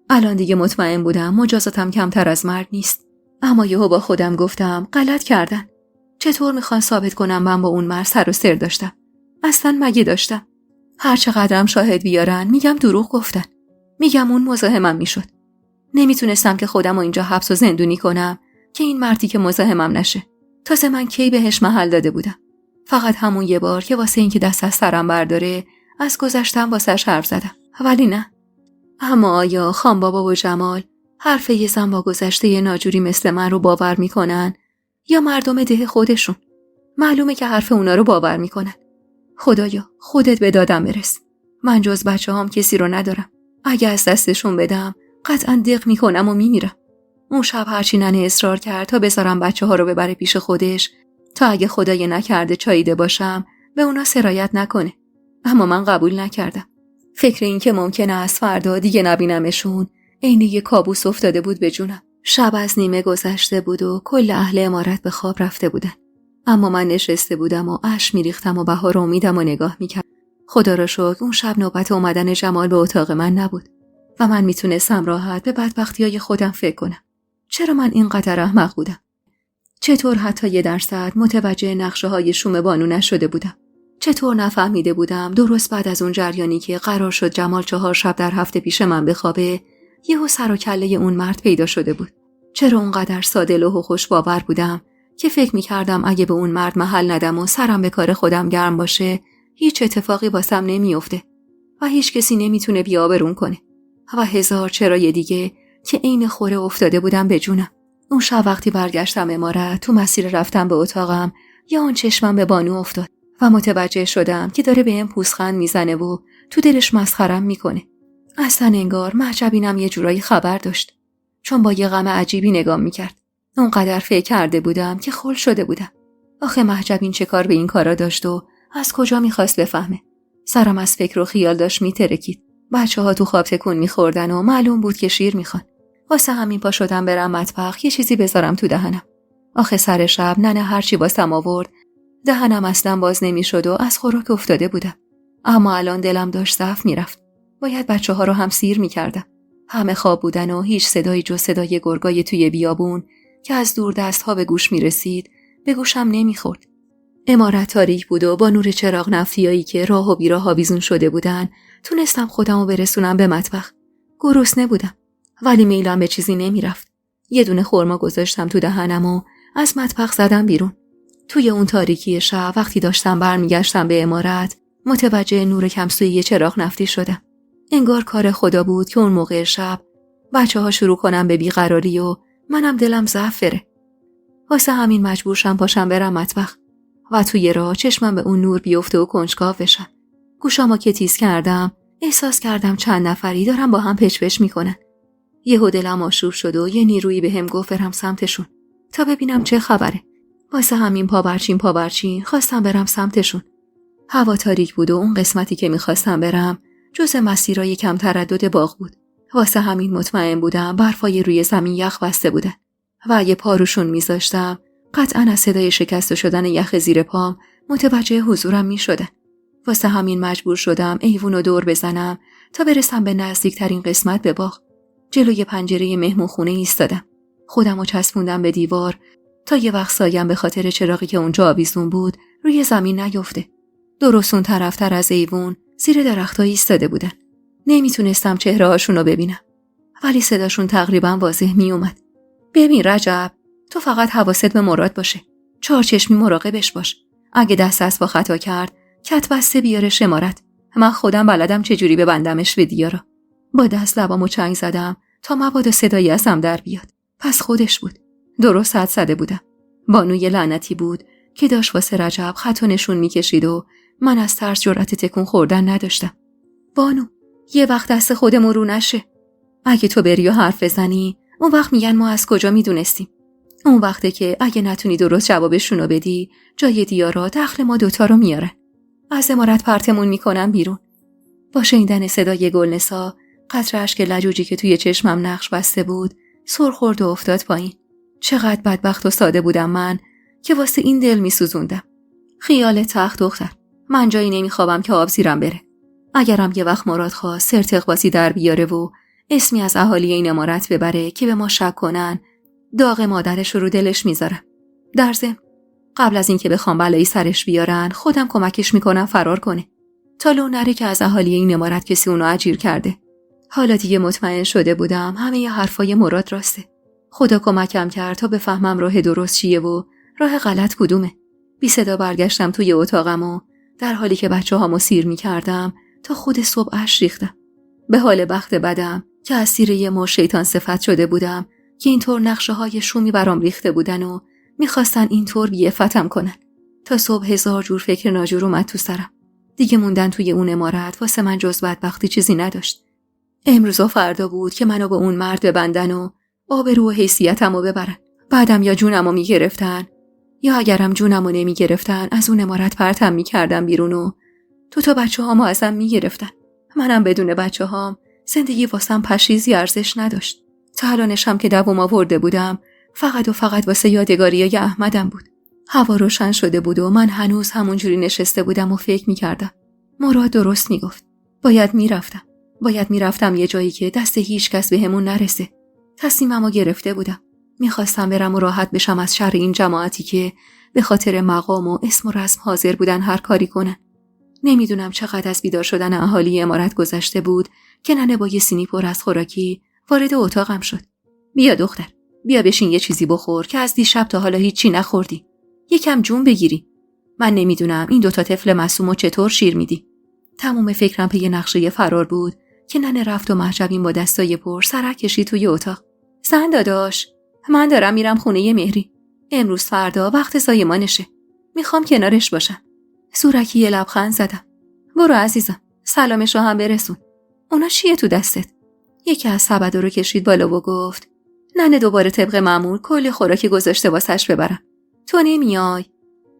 الان دیگه مطمئن بودم مجازاتم کمتر از مرگ نیست. اما یهو با خودم گفتم غلط کردن. چطور میخوان ثابت کنم من با اون مرد سر و سر داشتم؟ اصلا مگه داشتم؟ هر چقدرم شاهد بیارن میگم دروغ گفتن. میگم اون مزاحمم میشد. نمیتونستم که خودم رو اینجا حبس و زندونی کنم که این مردی که مزاحمم نشه. تازه من کی بهش محل داده بودم؟ فقط همون یه بار که واسه اینکه دست از سرم برداره از گذشتم واسش حرف زدم. ولی نه. اما آیا خان بابا و جمال حرف یه زن با گذشته ناجوری مثل من رو باور میکنن یا مردم ده خودشون؟ معلومه که حرف اونا رو باور میکنن. خدایا خودت به دادم برس. من جز بچه‌هام کسی رو ندارم. اگه از دستشون بدم قطعاً دق میکنم و میمیرم. اون شب هرچی ننه اصرار کرد تا بذارم بچه‌ها رو ببره پیش خودش تا اگه خدای نکرده چاییده باشم به اونا سرایت نکنه. اما من قبول نکردم. فکر این که ممکنه از فردا دیگه نبینمشون عین یه کابوس افتاده بود به جونم. شب از نیمه گذشته بود و کل اهل عمارت به خواب رفته بودن. اما من نشسته بودم و اشک میریختم و بهار امیدم و نگاه میکردم. خدا را شکر اون شب نوبت اومدن جمال به اتاق من نبود و من میتونستم راحت به بدبختیای خودم فکر کنم. چرا من اینقدر احمق بودم؟ چطور حتی 1% متوجه نقشه‌های شوم بانو نشده بودم؟ چطور نفهمیده بودم درست بعد از اون جریانی که قرار شد جمال 4 شب در هفته پیش من بخوابه یهو سر و کله اون مرد پیدا شده بود؟ چرا اونقدر ساده‌لوح و خوش باور بودم که فکر می‌کردم اگه به اون مرد محل ندم و سرم به کار خودم گرم باشه هیچ اتفاقی واسم نمی‌افته و هیچ کسی نمیتونه بی‌آبرون کنه. و هزار چرای دیگه که عین خوره افتاده بودم به جونم. اون شب وقتی برگشتم عمارت تو مسیر رفتم به اتاقم یا اون چشمم به بانو افتاد و متوجه شدم که داره بهم پوزخند میزنه و تو دلش مسخرم میکنه. اصلا انگار مهجبینم یه جورایی خبر داشت، چون با یه غم عجیبی نگاه میکرد. اونقدر فکر کرده بودم که خل شده بودم. آخه مهجبین چه کار به این کارا داشت و از کجا میخواست بفهمه؟ سرم از فکر و خیال داشت میترکید. بچه‌ها تو خواب تکون میخوردن و معلوم بود که شیر میخوان. واسه همین پا شدم برم مطبخ یه چیزی بذارم تو دهنم. آخه سر شب ننه هرچی واسم آورد دهنم اصلا باز نمیشد و از خوراک افتاده بودم. اما الان دلم داشت ضعف میرفت. باید بچه‌ها رو هم سیر میکردم. همه خواب بودن و هیچ صدایی جز صدای گرگای توی بیابون که از دور دستها به گوش میرسید به گوشم نمیخورد. عمارت تاریک بود و با نور چراغ نفتیایی که راه و بیراه آویزون شده بودن تونستم خودمو برسونم به مطبخ. گرسنه بودم ولی میلم به چیزی نمیرفت. یه دونه خرما گذاشتم تو دهنم و از مطبخ زدم بیرون. توی اون تاریکی شب وقتی داشتم برمیگشتم به عمارت متوجه نور کمسویی چراغ نفتی شدم. انگار کار خدا بود که اون موقع شب بچه‌ها شروع کنن به بیقراری و منم دلم ضعف بره. واسه همین مجبور شدم پاشم برم مطبخ و توی راه چشمم به اون نور بیفته و کنجکاو بشم. گوشامو که تیز کردم احساس کردم چند نفری دارن با هم پچ میکنن. یهو دلم آشوب شد و یه نیرویی بهم گفت برم سمتشون تا ببینم چه خبره. واسه همین پاورچین خواستم برم سمتشون. هوا تاریک بود و اون قسمتی که میخواستم برم جز مسیرای کم تردد باغ بود. واسه همین مطمئن بودم برفای روی زمین یخ بسته بودن و اگه پاروشون میذاشتم قطعاً از صدای شکسته شدن یخ زیر پام متوجه حضورم میشدن. واسه همین مجبور شدم ایوونو دور بزنم تا برسم به نزدیکترین قسمت به باغ. جلوی پنجره مهمونخونه ایستادم. خودمو چسبوندم به دیوار تا یه وقت سایم به خاطر چراغی که اونجا آویزون بود روی زمین نیفته. درست اون طرفتر از ایوون زیر درخت‌ها ایستاده بودن. نمیتونستم چهره‌هاشون رو ببینم ولی صداشون تقریبا واضح میومد. ببین رجب، تو فقط حواست به مراد باشه. چارچشمی مراقبش باش. اگه دست از با خطا کرد کت بسته بیاره شمارت. من خودم بلدم چجوری ببندمش ویدیو رو. با دست لبامو چنگ زدم تا مبادا صدایی ازم در بیاد. پس خودش بود. درست حد زده بودم. بانوی لعنتی بود که داشت واسه رجب خط و نشون میکشید و من از ترس جرأت تکون خوردن نداشتم. بانو، یه وقت دست خودمون رو نشه. اگه تو بری و حرف بزنی اون وقت میگن ما از کجا میدونستیم. اون وقته که اگه نتونی درست جوابشونو بدی جای دیارا دخل ما دوتا رو میاره. از امارت پرتمون میکنن بیرون. با شنیدن صدای گلنسا قطره اشک لجوجی که توی چشمم نقش بسته بود سر خورد و افتاد پایین. چقدر بدبخت و ساده بودم من که واسه این دل میسوزوندم. خیال تخت دختر، من جایی نمیخوابم که آب زیرم بره. اگرم یه وقت مراد خواست سرتق بازی در بیاره و اسمی از اهالی این امارت ببره که به ما شک کنن، داغ مادرش رو دلش میذارم. در ضمن قبل از اینکه بخوام بلایی سرش بیارن خودم کمکش میکنم فرار کنه تا لو نره که از اهالی این امارت کسی اونو اجیر کرده. حالا دیگه مطمئن شده بودم همه ی حرفای مراد راسته. خدا کمکم کرد تا بفهمم راه درست چیه و راه غلط کدومه. بی صدا برگشتم توی اتاقم و در حالی که بچه‌هامو سیر می‌کردم تا خود صبح اش ریختم. به حال بخت بدم که اسیر یه مور شیطان صفت شده بودم که اینطور نقشه‌های شومی برام ریخته بودن و می‌خواستن اینطور بی‌عفتم کنن. تا صبح هزار جور فکر ناجور اومد تو سرم. دیگه موندن توی اون امارت واسه من جز بدبختی چیزی نداشت. امروز و فردا بود که منو به اون مرد ببندن و آبرو و حیثیتمو ببرن. بعدم یا جونمو میگرفتن یا اگرم جونمو نمیگرفتن از اون امارت پرتم میکردم بیرون و تا بچه‌هامو ازم میگرفتن. منم بدون بچه‌هام زندگی واسم پشیزی ارزش نداشت. تا الانشم که دوام آورده بودم فقط و فقط واسه یادگاریای احمدم بود. هوا روشن شده بود و من هنوز همونجوری نشسته بودم و فکر میکردم. مراد درست میگفت. باید میرفتم یه جایی که دست هیچ کس بهمون نرسه. تصمیممو گرفته بودم. میخواستم برم و راحت بشم از شر این جماعتی که به خاطر مقام و اسم و رسم حاضر بودن هر کاری کنن. نمیدونم چقدر از بیدار شدن اهالی امارت گذشته بود که ننه با یه سینی پر از خوراکی وارد اتاقم شد. بیا دختر، بیا بشین یه چیزی بخور که از دیشب تا حالا هیچی نخوردی. یکم جون بگیری. من نمیدونم این دوتا طفل معصومو چطور شیر میدی. تمام فکرم پی نقشه فرار بود که ننه رفت و مهجبین با دستای پر سرک کشید توی اتاق. زن داداش، من دارم میرم خونه مهری. امروز فردا وقت زایمانشه. میخوام کنارش باشم. زورکی یه لبخند زدم. برو عزیزم، سلامش رو هم برسون. اونا چیه تو دستت؟ یکی از سبدا رو کشید بالا و گفت ننه دوباره طبق معمول کلی خوراکی گذاشته واسش ببرم. تو نمیای؟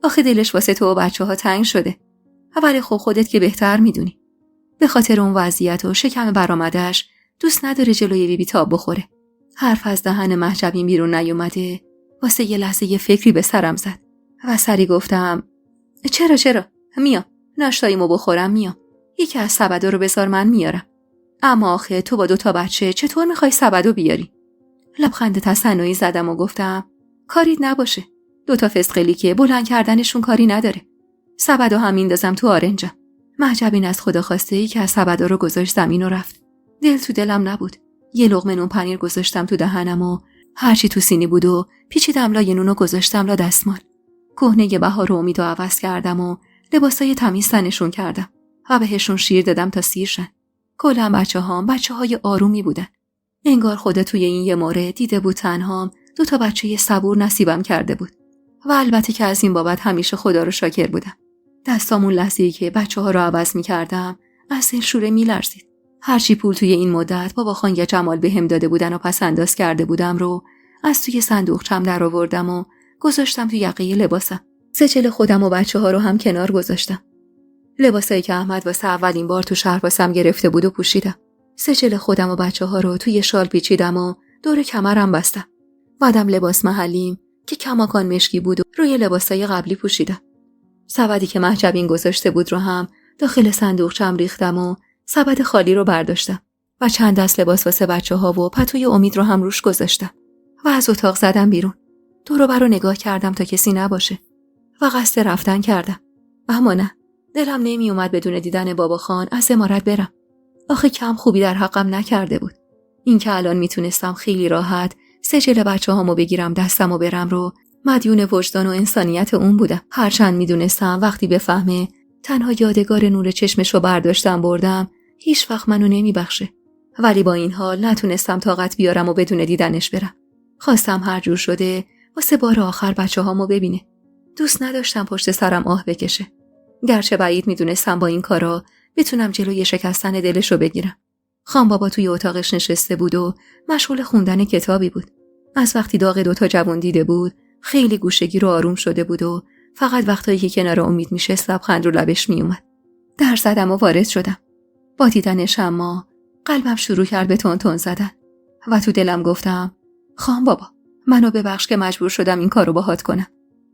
آخه دلش واسه تو و بچه‌ها تنگ شده. ولی خب خودت که بهتر میدونی. به خاطر اون وضعیت و شکم برآمده‌اش دوست نداره جلوی بیبی تاب بخوره. حرف از دهن مهجبین بیرون نیومده. واسه یه لحظه یه فکری به سرم زد و سری گفتم چرا میام، ناشتاییمو بخورم میام. یکی از سبدا رو بذار من میارم. اما آخه تو با دوتا بچه چطور میخوای سبدو بیاری؟ لبخند تصنعی زدم و گفتم کاریت نباشه. دوتا فسقلی که بلند کردنشون کاری نداره. سبدو هم میندازم تو آرنجم. مهجبین از خدا خواسته ای که از سبدا رو گذاشت زمین و رفت. دل تو دلم نبود. یه لقمه نون پنیر گذاشتم تو دهنم و هرچی تو سینی بود و پیچیدم لای نونو گذاشتم لا دستمال. کهنه بهار و امیدو عوض کردم و لباسای تمیز تنشون کردم و بهشون شیر دادم تا سیر شن. کلا بچه‌های آرومی بودن. انگار خدا توی این یه مورد دیده بود تنهام دوتا بچه صبور نصیبم کرده بود. و البته که از این بابت همیشه خدا رو شاکر بودم. دستامون لحظه‌ای که بچه‌ها رو عوض می‌کردم از دلشوره می‌لرزید. هرچی پول توی این مدت بابا خان یا جمال بهم داده بودن و پس انداز کرده بودم رو از توی صندوقچم در آوردم و گذاشتم توی یقه لباسم. سچل خودم و بچه‌ها رو هم کنار گذاشتم. لباسایی که احمد واسه اولین بار تو شهر واسم گرفته بود و پوشیدم. سجل خودم و بچه‌ها رو توی شال پیچیدم و دور کمرم بستم. بعدم لباس محلیم که کماکان مشکی بود و روی لباسای قبلی پوشیدم. سبدی که مهجبین گذاشته بود رو هم داخل صندوقچه‌ام ریختم و سبد خالی رو برداشتم و چند دست لباس واسه بچه‌ها و پتوی امید رو هم روش گذاشتم و از اتاق زدم بیرون. دور و بر رو نگاه کردم تا کسی نباشه و قصد رفتن کردم. اما نه، دلم نمی اومد بدون دیدن بابا خان از عمارت برم. آخه کم خوبی در حقم نکرده بود. این که الان میتونستم خیلی راحت سجل بچه‌هامو بگیرم دستم و برم رو مدیون وجدان و انسانیت اون بودم. هرچند میدونستم وقتی بفهمه تنها یادگار نور چشمشو برداشتم بردم هیچ وقت منو نمیبخشه. ولی با این حال نتونستم طاقت بیارم و بدون دیدنش برم. خواستم هر جور شده واسه بار آخر بچه‌هامو ببینه. دوست نداشتم پشت سرم آه بکشه. گرچه بعید میدونستم با این کارا بتونم جلوی شکستن دلشو بگیرم. خان بابا توی اتاقش نشسته بود و مشغول خوندن کتابی بود. از وقتی داغ دوتا جوان دیده بود خیلی گوشگیر و آروم شده بود و فقط وقتایی که کنار امید میشست لبخند رو لبش میومد. در زدم و وارد شدم. با دیدنش اما قلبم شروع کرد به تون تون زدن و تو دلم گفتم خان بابا منو ببخش که مجبور شدم این کارو باهات کنم.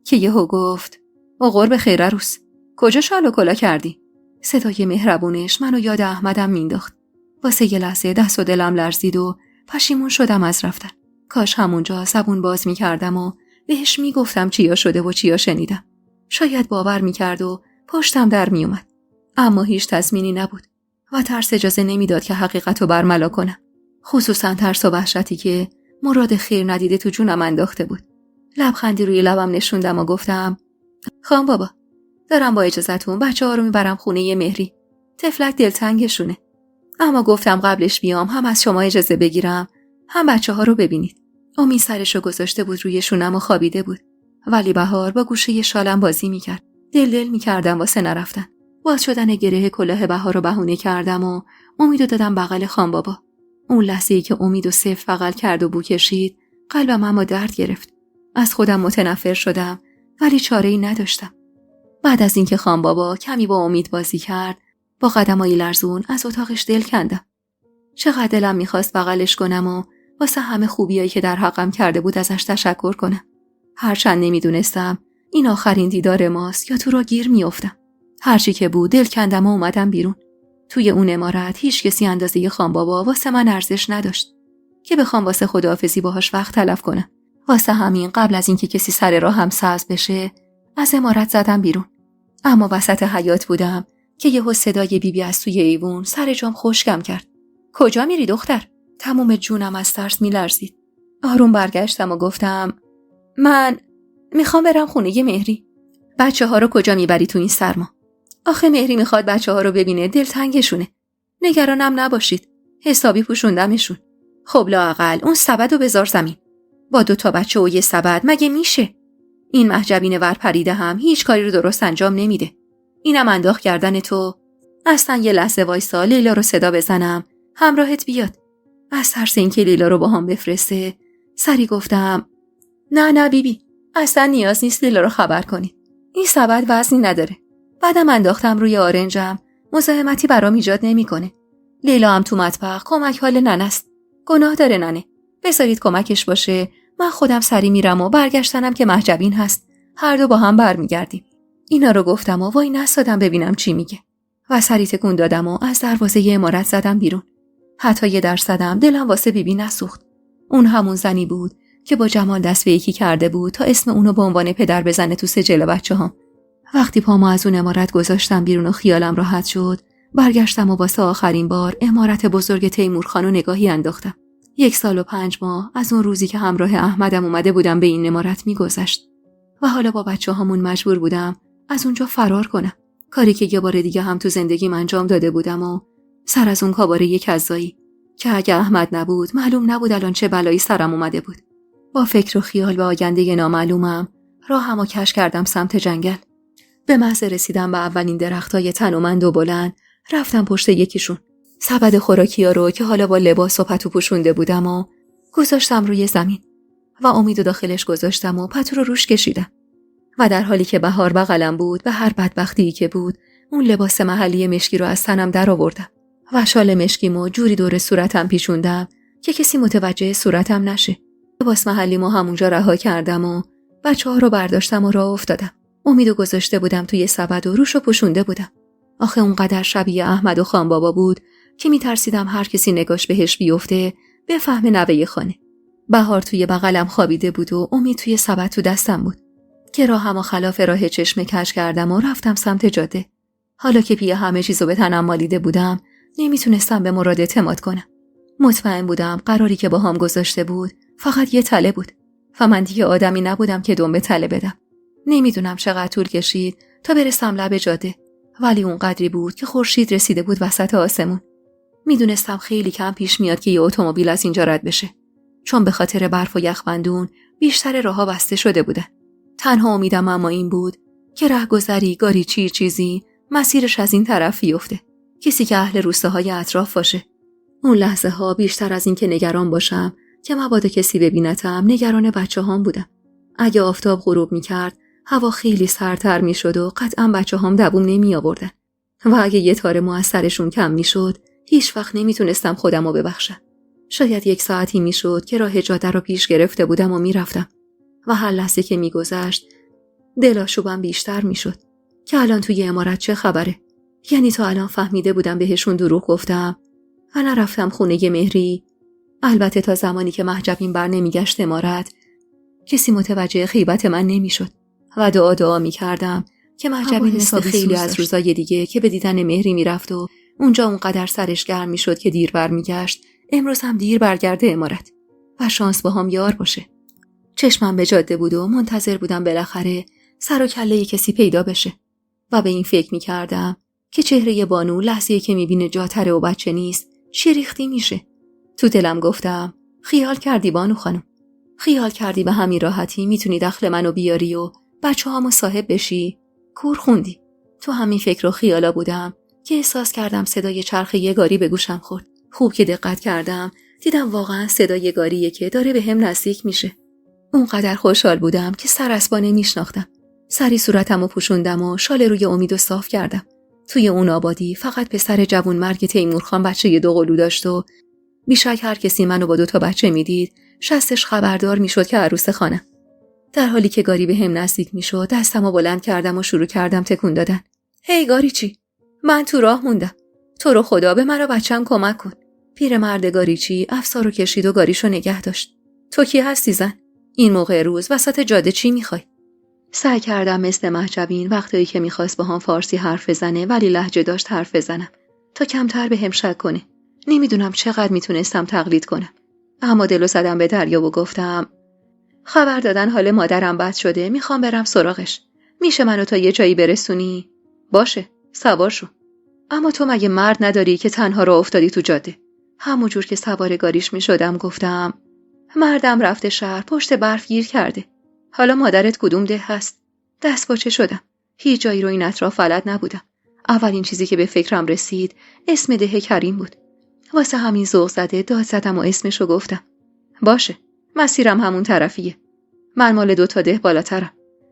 که یهو گفت آقور به خیر عروس، کجا شال و کلا کردی؟ صدای مهربونش منو یاد احمدم مینداخت. واسه یه لحظه دست و دلم لرزید و پشیمون شدم از رفتن. کاش همونجا زبون باز میکردم و بهش میگفتم چیا شده و چیا شنیدم. شاید باور میکرد و پشتم در میومد. اما هیچ تضمینی نبود و ترس اجازه نمیداد که حقیقتو برملا کنم. خصوصا ترس و وحشتی که مراد خیر ندیده تو جونم انداخته بود. لبخندی روی لبم نشوندم و گفتم خان بابا دارم با اجازهتون بچه‌ها رو میبرم خونه مهری. طفلک دلتنگشونه. اما گفتم قبلش بیام هم از شما اجازه بگیرم هم بچه‌ها رو ببینید. امید سرشو گذاشته بود روی شونم و خوابیده بود. ولی بهار با گوشه شالم بازی میکرد. دل میکردم واسه نرفتن. باز شدن گره کلاه بهار رو بهونه کردم و امیدو دادم بغل خان بابا. اون لحظه‌ای که امیدو صفر بغل کرد و بو کشید قلبم اما درد گرفت. از خودم متنفر شدم ولی چاره‌ای نداشتم. بعد از اینکه خان بابا کمی با امید بازی کرد با قدمای لرزون از اتاقش دل کندم. چقدر دلم میخواست بغلش کنم و واسه همه خوبیایی که در حقم کرده بود ازش تشکر کنم. هرچند نمیدونستم این آخرین دیدار ماست یا تو را گیر میافتم. هرچی که بود دل کندم و اومدم بیرون. توی اون عمارت هیچ کسی اندازه خان بابا واسه من ارزش نداشت که بخوام واسه خداحافظی باهاش وقت تلف کنم. واسه همین قبل از اینکه کسی سر راهم سبز بشه از عمارت زدم بیرون. اما وسط حیاط بودم که یهو صدای بیبی از توی ایوون سر جام خشکم کرد. کجا میری دختر؟ تمام جونم از ترس میلرزید. آروم برگشتم و گفتم من میخوام برم خونه مهری. بچه‌ها رو کجا میبری تو این سرما؟ آخه مهری میخواد بچه‌ها رو ببینه دلتنگشونه. نگرانم نباشید. حسابی پوشوندمشون. خب لااقل اون سبدو بذار زمین. با 2 بچه و یه سبد مگه میشه؟ این مهجبین ورپریده هم هیچ کاری رو درست انجام نمیده. اینم انداخت کردن تو. اصلا یه لحظه وایسا لیلا رو صدا بزنم همراهت بیاد. از ترس اینکه لیلا رو با هم بفرسته سری گفتم نه بیبی اصلا نیاز نیست لیلا رو خبر کنی. این سبد وزنی نداره. بعدم انداختم روی آرنجم مزاحمتی برام ایجاد نمیکنه. لیلا هم تو مطبخ کمک حال ننست. گناه داره ننه. بذارید کمکش باشه. من خودم سری میرم و برگشتنم که مهجبین هست. هر دو با هم برمیگردیم. اینا رو گفتم و وای نسادم ببینم چی میگه. و سری تکون دادم و از دروازه عمارت زدم بیرون. حتی یه درصدم دلم واسه بیبی نسوخت. اون همون زنی بود که با جمال دست به یکی کرده بود تا اسم اونو به عنوان پدر بزنه تو سجل بچه‌هام. وقتی پامو از اون عمارت گذاشتم بیرون و خیالم راحت شد، برگشتم و واسه آخرین بار عمارت بزرگ تیمورخانو نگاهی انداختم. 1 سال و 5 ماه از اون روزی که همراه احمدم اومده بودم به این عمارت میگذشت و حالا با بچه‌هامون مجبور بودم از اونجا فرار کنم. کاری که یه بار دیگه هم تو زندگیم انجام داده بودم و سر از اون کاباره کذایی که اگه احمد نبود معلوم نبود الان چه بلایی سرم اومده بود. با فکر و خیال به آینده نامعلومم راهمو کش کردم سمت جنگل. به محض رسیدم به اولین درختای تنومند و بلند رفتم پشت یکیشون. سبد خوراکی‌ها رو که حالا با لباس و پتو پوشونده بودم و گذاشتم روی زمین و امیدو داخلش گذاشتم و پتو رو روش کشیدم. و در حالی که بهار بغلم بود به هر بدبختی که بود اون لباس محلی مشکی رو از تنم در آوردم و شال مشکیمو جوری دور صورتم پیچوندم که کسی متوجه صورتم نشه. لباس محلیمو همونجا رها کردم و بچه‌ها رو برداشتم و راه افتادم. امیدو گذاشته بودم توی سبد و روشو پوشونده بودم. آخه اونقدر شبیه احمد و خان بابا بود که میترسیدم هر کسی نگاش بهش بیفته بفهمه نوه خانه. بهار توی بغلم خوابیده بود و امید توی سبد تو دستم بود که راهم و خلاف راه چشم کج کردم و رفتم سمت جاده. حالا که پیه همه چیزو به تنم مالیده بودم نمیتونستم به مراد اعتماد کنم. مطمئن بودم قراری که با هم گذاشته بود فقط یه تله بود و من دیگه آدمی نبودم که دنبه تله بدم. نمیدونم چقدر طول کشید تا برسم لب جاده، ولی اون قدری بود که خورشید رسیده بود وسط آسمون. میدونستم خیلی کم پیش میاد که یه اتومبیل از اینجا رد بشه، چون به خاطر برف و یخبندون بیشتر راه‌ها بسته شده بودن. تنها امیدم اما این بود که رهگذری گاری چیزی مسیرش از این طرف بیفته، کسی که اهل روستاهای اطراف باشه. اون لحظه ها بیشتر از این که نگران باشم که مبادا کسی ببینتم نگران بچه‌هام بودم. اگه آفتاب غروب می‌کرد هوا خیلی سردتر می‌شد و قطعاً بچه‌هام دووم نمی‌آوردن و اگه یه تار مو از سرشون کم می‌شد هیچ وقت نمیتونستم خودمو ببخشم. شاید 1 ساعتی میشد که راه جاده رو پیش گرفته بودم و میرفتم و هر لحظه که میگذشت دلاشوبم بیشتر میشد که الان توی عمارت چه خبره. یعنی تا الان فهمیده بودم بهشون دروغ گفتم و نرفتم خونه مهری. البته تا زمانی که محجبین بر نمیگشت عمارت کسی متوجه خیبت من نمیشد و دعا میکردم که محجبین مثل خیلی از روزای دیگه که به دیدن مهری میرفت و اونجا اونقدر سرش گرم میشد که دیر برمیگشت امروز هم دیر برگرده عمارت و شانس با هم یار باشه. چشمم به جاده بود و منتظر بودم بالاخره سر و کله کسی پیدا بشه و به این فکر میکردم که چهره بانو لحظه‌ای که میبینه جاتره و بچه نیست شریختی میشه. تو دلم گفتم خیال کردی بانو خانم، خیال کردی به همین راحتی میتونی دخل منو بیاری و بچه‌هامو صاحب بشی؟ کور خوندی. تو همین فکر و خیالا بودم که احساس کردم صدای چرخ یه گاری به گوشم خورد. خوب که دقت کردم دیدم واقعا صدای گاریه که داره به هم نزدیک میشه. اونقدر خوشحال بودم که سر اسبا نمیشناختم. سری صورتمو پوشوندم و شال روی امیدو صاف کردم. توی اون آبادی فقط پسر جوون مرگ تیمورخان بچه 2 قلو داشت و بیشک هر کسی منو با 2 تا بچه میدید شستش خبردار میشد که عروس خانم. در حالی که گاری به هم نزدیک میشد دستمو بلند کردم و شروع کردم تکون دادن. هی گاری چی؟ من تو راه موندم. تو رو خدا به من و بچم کمک کن. پیرمرد گاریچی افسارو کشید و گاریشو نگه داشت. تو کی هستی زن؟ این موقع روز وسط جاده چی میخوای؟ سعی کردم مثل محجبین وقتایی که میخواست با هم فارسی حرف بزنه ولی لهجه داشت حرف بزنم تا کمتر به هم شک کنه. نمیدونم چقدر میتونستم تقلید کنم، اما دلو زدم به دریا و گفتم خبر دادن حال مادرم بد شده، میخوام برم سراغش. میشه منو تا یه جایی برسونی؟ باشه، سوار شو. اما تو مگه مرد نداری که تنها راه افتادی تو جاده؟ همونجور که سوار گاریش میشدم گفتم مردم رفته شهر پشت برف گیر کرده. حالا مادرت کدوم ده هست؟ دست باچه شدم. هیچ جایی رو این اطراف بلد نبودم. اولین چیزی که به فکرم رسید اسم ده کریم بود. واسه همین ذوق زده داد زدم و اسمشو گفتم. باشه، مسیرم همون طرفیه. من مال 2 تا ده بالاترم.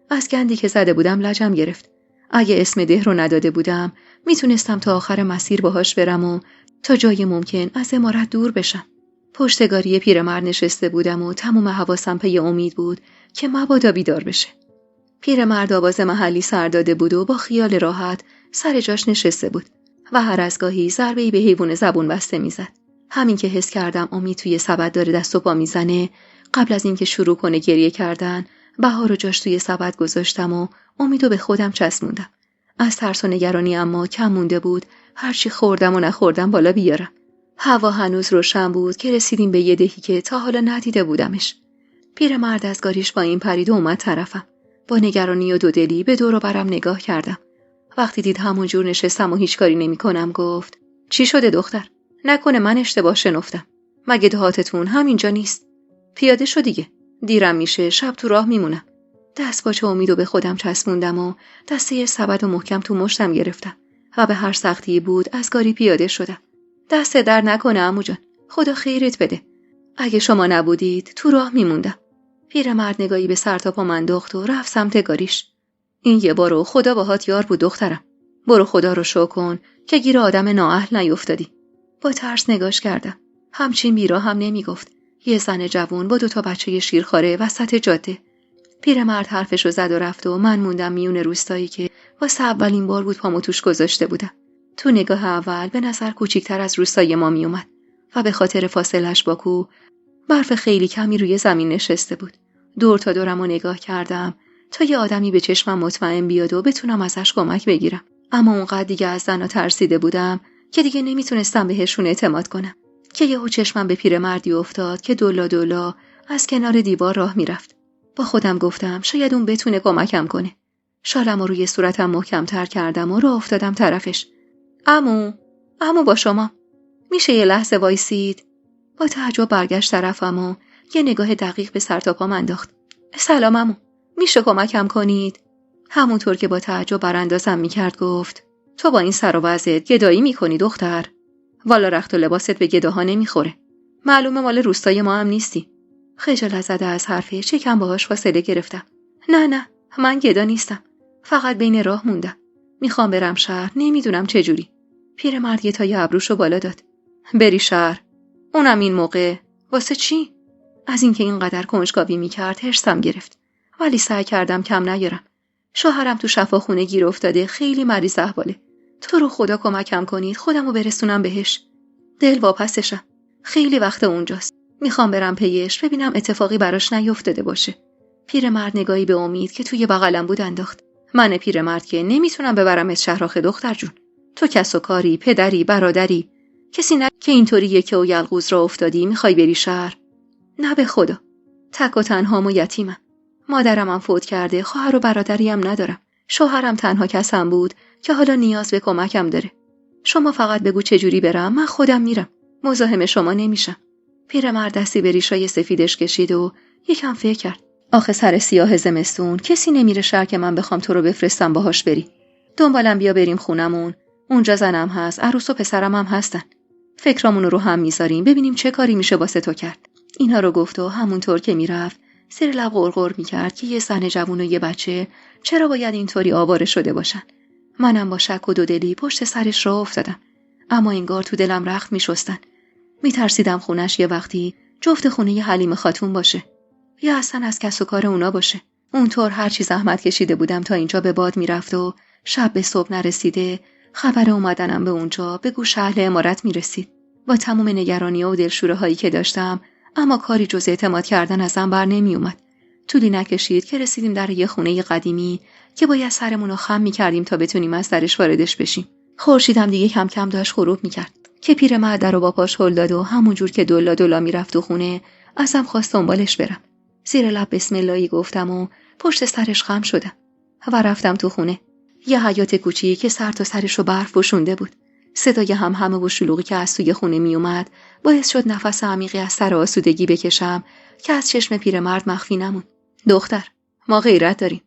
از گندی که زده بودم لجم گرفت. اگه اسم ده رو نداده بودم میتونستم تا آخر مسیر باهاش برم و تا جای ممکن از عمارت دور بشم. پشت گاری پیرمرد نشسته بودم و تمام حواسم پی امید بود که مبادا بیدار بشه. پیرمرد آواز محلی سر داده بود و با خیال راحت سر جاش نشسته بود و هر از گاهی ضربه‌ای به حیوان زبون بسته میزد. همین که حس کردم امید توی سبد داره دست و پا میزنه، قبل از اینکه شروع کنه گریه کردن بهار رو جاش توی سبد گذاشتم و امیدو به خودم چسبوندم. از ترس و نگرانی اما کم مونده بود هرچی خوردم و نخوردم بالا بیارم. هوا هنوز روشن بود که رسیدیم به یه دهی که تا حالا ندیده بودمش. پیرمرد از گاریش با این پرید و اومد طرفم. با نگرانی و دودلی به دور و برم نگاه کردم. وقتی دید همون جور نشستم و هیچ کاری نمی کنم گفت چی شده دختر؟ نکنه من اشتباه شنفتم. مگه دهاتتون همینجا نیست؟ پیاده شو دیگه. دیرم میشه، شب تو راه میمونم. دست باچه امیدو به خودم چسبوندم و دسته سبد و محکم تو مشتم گرفتم و به هر سختی بود از گاری پیاده شدم. دست در نکنه عمو جان. خدا خیرت بده. اگه شما نبودید تو راه میموندم. پیرمرد نگاهی به سر تا پا من انداخت و رفت سمت گاریش. این یه بارو خدا باهات یار بود دخترم. برو خدا رو شکر کن که گیر آدم نااهل نیفتادی. با ترس نگاش کردم. همچین بیرا هم نمیگفت. یه زن جوان با 2 بچه شیرخواره وسط جاده. پیرمرد حرفشو زد و رفت و من موندم میون روستایی که واسه اولین بار بود پامو توش گذاشته بودم. تو نگاه اول به نظر کوچیک‌تر از روستای ما میومد و به خاطر فاصلش با کوه برف خیلی کمی روی زمین نشسته بود. دور تا دورمو نگاه کردم تا یه آدمی به چشمم مطمئن بیاد و بتونم ازش کمک بگیرم. اما اونقدر دیگه از زنا ترسیده بودم که دیگه نمیتونستم بهشون اعتماد کنم که یهو چشمم به پیرمردی افتاد که دولا دولا از کنار دیوار راه میرفت. با خودم گفتم شاید اون بتونه کمکم کنه. شالمو روی صورتم محکم‌تر کردم و راه افتادم طرفش. عمو با شما. میشه یه لحظه وایسید؟ با تعجب برگشت طرفم و یه نگاه دقیق به سر تا پام انداخت. سلام عمو. میشه کمکم کنید؟ همونطور که با تعجب براندازم میکرد گفت تو با این سر و وضعت گدایی میکنی دختر؟ والا رخت و لباست به گداها نمیخوره. معلومه مال روستای ما هم نیستی. خجالت زده از حرفش یکم باهاش فاصله گرفتم. نه من گدا نیستم. فقط بین راه موندم. میخوام برم شهر، نمیدونم چجوری. پیرمرد یه تای ابروشو بالا داد. بری شهر؟ اونم این موقع؟ واسه چی؟ از اینکه اینقدر کنجکاوی میکرد هرسم گرفت. ولی سعی کردم کم نیارم. شوهرم تو شفاخونه گیر افتاده، خیلی مریض احواله. تو رو خدا کمکم کنید خودمو برسونم بهش. دل واپسشم. خیلی وقت اونجاست. میخوام برم پیش ببینم اتفاقی براش نیفتاده باشه. پیرمرد نگاهی به امید که توی بغلم بود انداخت. من پیرمرد که نمیتونم ببرمت شهر آخه دختر جون. تو کس و کاری، پدری، برادری، کسی نه که اینطوریه که او یلغوز را افتادی میخوای بری شهر؟ نه به خدا. تک و تنهام و یتیمم. مادرم هم فوت کرده، خواهر و برادری هم ندارم. شوهرم تنها کسم بود که حالا نیاز به کمکم داره. شما فقط بگو چجوری برم، من خودم میرم. مزاحم شما نمیشم. پیرمرد دستی به ریشای سفیدش کشید و یکم فکر کرد. آخه سر سیاه زمستون کسی نمیره شهر که من بخوام تو رو بفرستم باهاش بری. دنبالم بیا بریم خونمون. اونجا زنم هست، عروس و پسرم هم هستن. فکرامونو رو هم میذاریم ببینیم چه کاری میشه واسه تو کرد. اینها رو گفت و همونطور که میرفت زیر لب غرغر میکرد که یه زن جوون و یه بچه چرا باید اینطوری آواره شده باشن. منم با شک و دودلی پشت سرش راه افتادم. اما انگار تو دلم رخت میشستن. میترسیدم خونش یه وقتی جفت خونه ی حلیم خاتون باشه یا اصلا از کس و کار اونا باشه. اونطور هر چی زحمت کشیده بودم تا اینجا به باد میرفت و شب به صبح نرسیده خبر اومدنم به اونجا به گوش اهل عمارت میرسید. با تمام نگرانی و دلشوره هایی که داشتم اما کاری جز اعتماد کردن ازم بر نمی اومد. طولی نکشید که رسیدیم در یه خونه قدیمی که باید سرمون رو خم می‌کردیم تا بتونیم از درش واردش بشیم. خورشیدم دیگه کم کم داشت غروب می‌کرد که پیرمرد در رو با پاش هل داد و همونجور که دلا دلا میرفت تو خونه ازم خواست دنبالش برم. زیر لب بسم اللهی گفتم و پشت سرش خم شدم و رفتم تو خونه. یه حیاط کوچیکی که سر تا سرش رو برف پوشونده بود. صدای همهمه و شلوغی که از توی خونه می اومد باعث شد نفس عمیقی از سر آسودگی بکشم که از چشم پیرمرد مخفی نموند. دختر، ما غیرت داریم.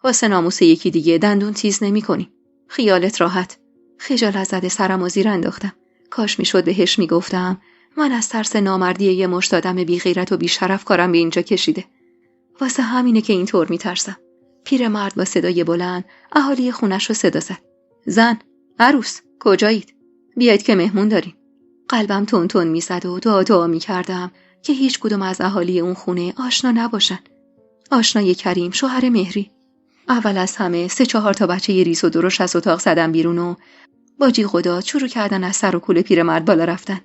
واسه ناموس یکی دیگه دندون تیز نمی‌کنی. خیالت راحت. خجالت زده سرم و زیر انداختم. کاش میشد بهش میگفتم من از ترس نامردی یه مشت آدم بی غیرت و بی شرف کارم به اینجا کشیده. واسه همینه که اینطور میترسم. پیرمرد با صدای بلند اهالی خونش رو صدا زد. زن، عروس، کجایید؟ بیایید که مهمون داریم. قلبم تون تون میزد و دعا میکردم که هیچ کدوم از اهالی اون خونه آشنا نباشن. آشنای کریم، شوهر مهری. اول از همه 3-4 تا بچه ریز و درشت از اتاق زدن بیرون و با جیغ و داد شروع کردن از سر و کول پیرمرد بالا رفتن.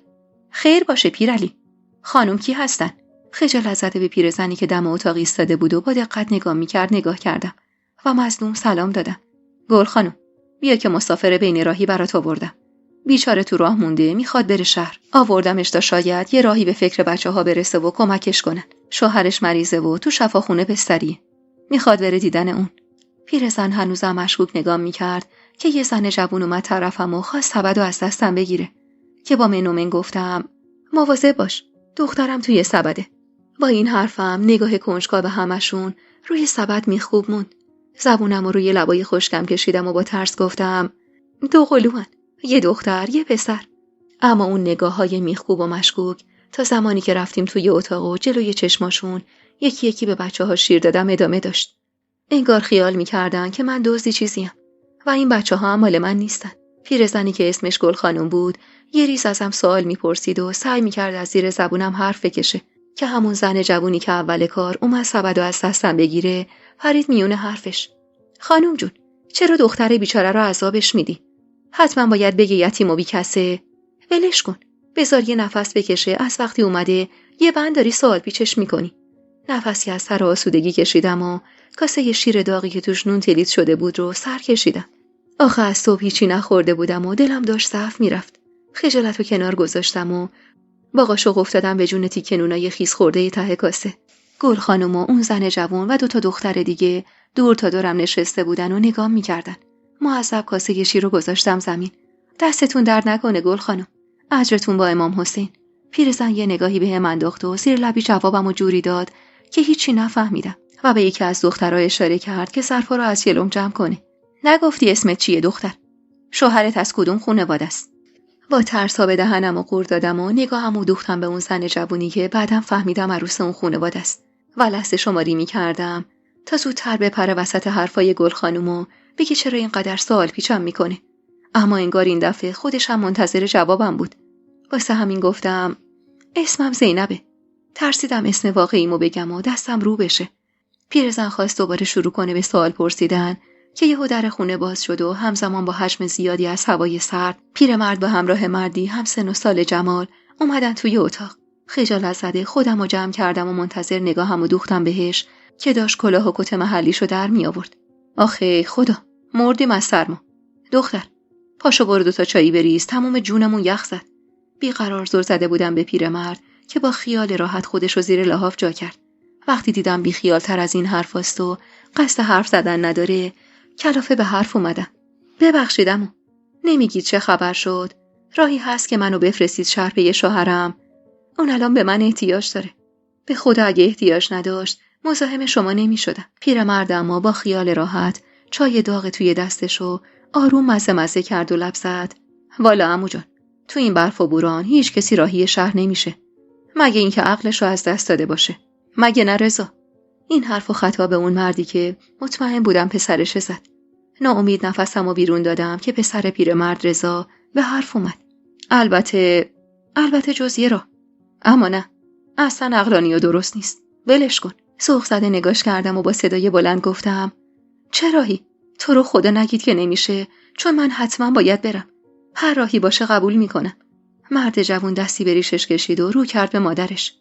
خیر باشه پیرعلی. خانم کی هستن؟ خجالت زده به پیرزنی که دم اتاق ایستاده بود و با دقت نگاه میکرد نگاه کردم و مظلوم سلام دادم. گل خانم، بیا که مسافر بین راهی برات آوردم. بیچاره تو راه مونده، میخواد بره شهر. آوردمش تا شاید یه راهی به فکر بچه‌ها برسه و کمکش کنن. شوهرش مریضه و تو شفاخونه بستریه. میخواد بره دیدن اون. پیرزن هنوزم مشکوک نگاه میکرد که یه زن جوون اومد طرفم و خواست سبد و از دستم بگیره. که با من گفتم مواظب باش، دخترم توی سبده. با این حرفم نگاه کنجکاو به همشون روی سبد میخوب موند. زبونم رو روی لبای خشکم کشیدم و با ترس گفتم 2 قلوان، یه دختر یه پسر. اما اون نگاه‌های میخکوب و مشکوک تا زمانی که رفتیم توی اتاق و جلوی چشماشون یکی یکی به بچه‌ها شیر دادم ادامه داشت. انگار خیال می‌کردن که من دزدی چیزیم و این بچه‌ها هم مال من نیستن. پیرزنی که اسمش گل خانم بود یه ریز ازم سوال میپرسید و سعی میکرد از زیر زبونم حرف بکشه که همون زن جوونی که اول کار اومد سبدو از دستم بگیره پرید میونه حرفش. خانم جون، چرا دختر بیچاره رو عذابش میدی؟ حتما باید بگی یتیم و بیکسه. ولش کن. بذار یه نفس بکشه. از وقتی اومده یه بند داری سوال پیچش میکنی. نفسی از سر آسودگی کشیدم و کاسه شیر داغی که توش نون تلیت شده بود رو سر کشیدم. آخه از صبح هیچی نخورده بودم و دلم داشت ضعف میرفت. خجالت رو کنار گذاشتم و با قاشق افتادم به جون تیکه نونای خیس خورده ته کاسه. گل خانم و اون زن جوان و 2 تا دختر دیگه دور تا دورم نشسته بودن و نگام میکردن. معذب کاسه شیر رو گذاشتم زمین. دستتون درد نکنه گل خانم. اجرتون با امام حسین. پیرزن یه نگاهی بهم انداخت و زیر لبی جوابمو جوری داد که هیچی نفهمیدم و به یکی از دخترها اشاره کرد که ظرفا رو از جلوم جمع کنه. نگفتی اسمت چیه دختر؟ شوهرت از کدوم خانواده است؟ با ترسا به دهنمو قور دادم و نگاهمو دوختم به اون زن جوونی که بعدم فهمیدم عروس اون خانواده است. و لحظه شماری می‌کردم تا زودتر بپره وسط حرفای گل خانومو بگه چرا اینقدر سوال پیچم میکنه. اما انگار این دفعه خودش هم منتظر جوابم بود. واسه همین گفتم اسمم زینبه. ترسیدم اسم واقعیمو بگم و دستم رو بشه. پیرزن خواست دوباره شروع کنه به سوال پرسیدن که یهو در خونه باز شد و همزمان با حجم زیادی از هوای سرد پیرمرد با همراه مردی هم سن و سال جمال اومدن توی اتاق. خجالت زده خودمو جمع کردم و منتظر نگاهمو دوختم بهش که داشت کلاه و کت محلیشو در می آورد. آخه خدا، مردیم از سرما. دختر، پاشو برو 2 تا چایی بریز، تموم جونمون یخ زد. بیقرار زل زده بودم به پیرمرد که با خیال راحت خودشو زیر لحاف جا کرد. وقتی دیدم بی خیال تر از این حرفاست و قصد حرف زدن نداره، کلافه به حرف اومدم. ببخشیدمو. نمیگید چه خبر شد؟ راهی هست که منو بفرستید شهر پی شوهرم؟ اون الان به من احتیاج داره. به خدا اگه احتیاج نداشت مزاحم شما نمیشدم. پیرمرد اما با خیال راحت چای داغ توی دستشو آروم مزه کرد و لب زد. والا عمو جان، تو این برف و بوران هیچ کسی راهی شهر نمیشه، مگه اینکه عقلشو از دست داده باشه. مگه نه رضا؟ این حرفو خطاب به اون مردی که مطمئن بودم پسرش زد. ناامید نفسمو بیرون دادم که پسر پیرمرد رضا به حرف اومد. البته جز یه راه. اما نه، اصلا عقلانی و درست نیست. ولش کن. سوق زده نگاش کردم و با صدای بلند گفتم چه راهی؟ تو رو خدا نگید که نمیشه، چون من حتما باید برم. هر راهی باشه قبول میکنم. مرد جوون دستی به ریشش کشید و رو کرد به مادرش.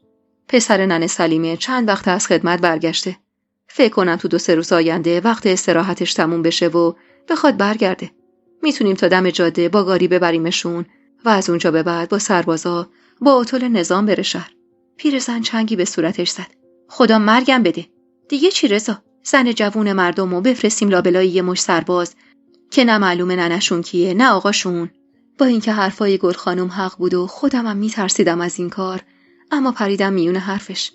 پسر ننه سلیمه چند وقت از خدمت برگشته. فکر کنم تو 2-3 روز آینده وقت استراحتش تموم بشه و بخواد برگرده. میتونیم تا دم جاده با گاری ببریمشون و از اونجا به بعد با سربازا با اتول نظام بره شهر. پیرزن چنگی به صورتش زد. خدا مرگم بده. دیگه چی رضا؟ زن جوون مردمو بفرستیم لابلای یه مش سرباز که نه معلومه ننشون کیه نه آقاشون. با اینکه حرفای گل خانم حق بود و خودمم میترسیدم از این کار، اما پریدم میون حرفش.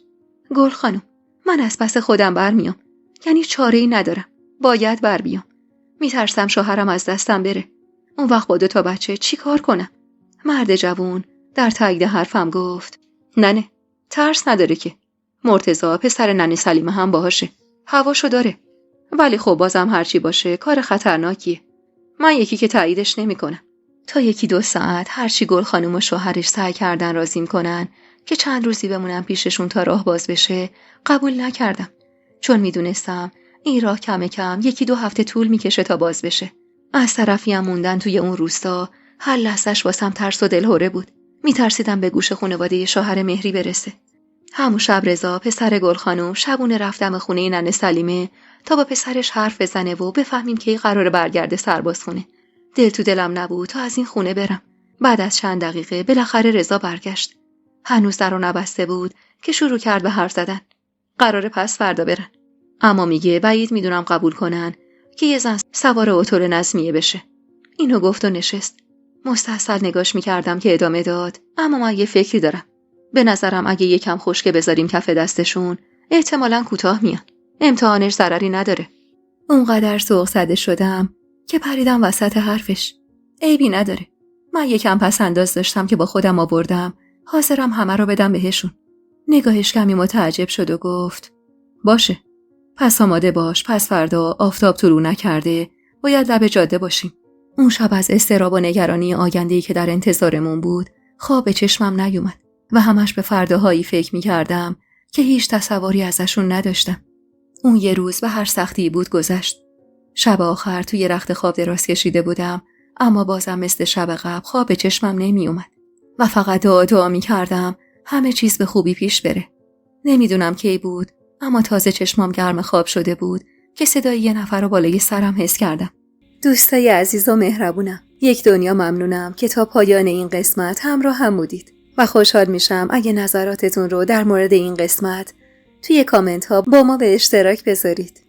گل خانم، من از پس خودم برمیام. یعنی چاره‌ای ندارم. باید بر بیام. میترسم شوهرم از دستم بره. اون وقت با 2 تا بچه چی کار کنم؟ مرد جوون در تایید حرفم گفت ننه، ترس نداره که. مرتضی پسر ننه سلیمه هم باهاشه. هواشو داره. ولی خب بازم هرچی باشه کار خطرناکیه. من یکی که تاییدش نمی‌کنم. تا 1-2 ساعت هرچی گل خانم و شوهرش سعی کردن راضیم کنن که چند روزی بمونم پیششون تا راه باز بشه، قبول نکردم. چون میدونستم این راه کم 1-2 هفته طول میکشه تا باز بشه. از طرفی هم موندن توی اون روستا هر لحظه‌اش واسم ترس و دلهوره بود. میترسیدم به گوش خانواده شوهر مهری برسه. همون شب رضا پسر گل خانم شبونه رفتم خونه ننه سلیمه تا با پسرش حرف بزنه و بفهمیم که قراره برگرده سرباز خونه. دل تو دلم نبود تا از این خونه برم. بعد از چند دقیقه بالاخره رضا برگشت. هنوز درو نبسته بود که شروع کرد به حرف زدن. قراره پس فردا برن. اما میگه بعید میدونم قبول کنن که یه زن سوار اتول نظمیه بشه. اینو گفت و نشست. مستحصل نگاش میکردم که ادامه داد. اما من یه فکری دارم. به نظرم اگه یکم خشکه بذاریم کف دستشون احتمالاً کوتاه میان. امتحانش ضرری نداره. اونقدر سوق زده شدم که پریدم وسط حرفش. عیبی نداره. من یکم پس انداز داشتم که با خودم آوردم. حاضرم همه رو بدم بهشون. نگاهش کمی متعجب شد و گفت باشه. پس آماده باش. پس فردا آفتاب طلوع نکرده باید لب جاده باشیم. اون شب از اضطراب و نگرانی آینده‌ای که در انتظارمون بود خواب به چشمم نیومد و همش به فرداهایی فکر می‌کردم که هیچ تصوری ازشون نداشتم. اون یه روز به هر سختی بود گذشت. شب آخر توی رخت خواب دراز کشیده بودم، اما بازم مثل شب قبل خواب به چشمم نمی‌اومد و فقط دعا می‌کردم همه چیز به خوبی پیش بره. نمیدونم کی بود، اما تازه چشمام گرم خواب شده بود که صدای یه نفر رو بالای سرم حس کردم. دوستای عزیز و مهربونم، یک دنیا ممنونم که تا پایان این قسمت همراه هم بودید و خوشحال میشم اگه نظراتتون رو در مورد این قسمت توی کامنت ها با ما به اشتراک بذارید.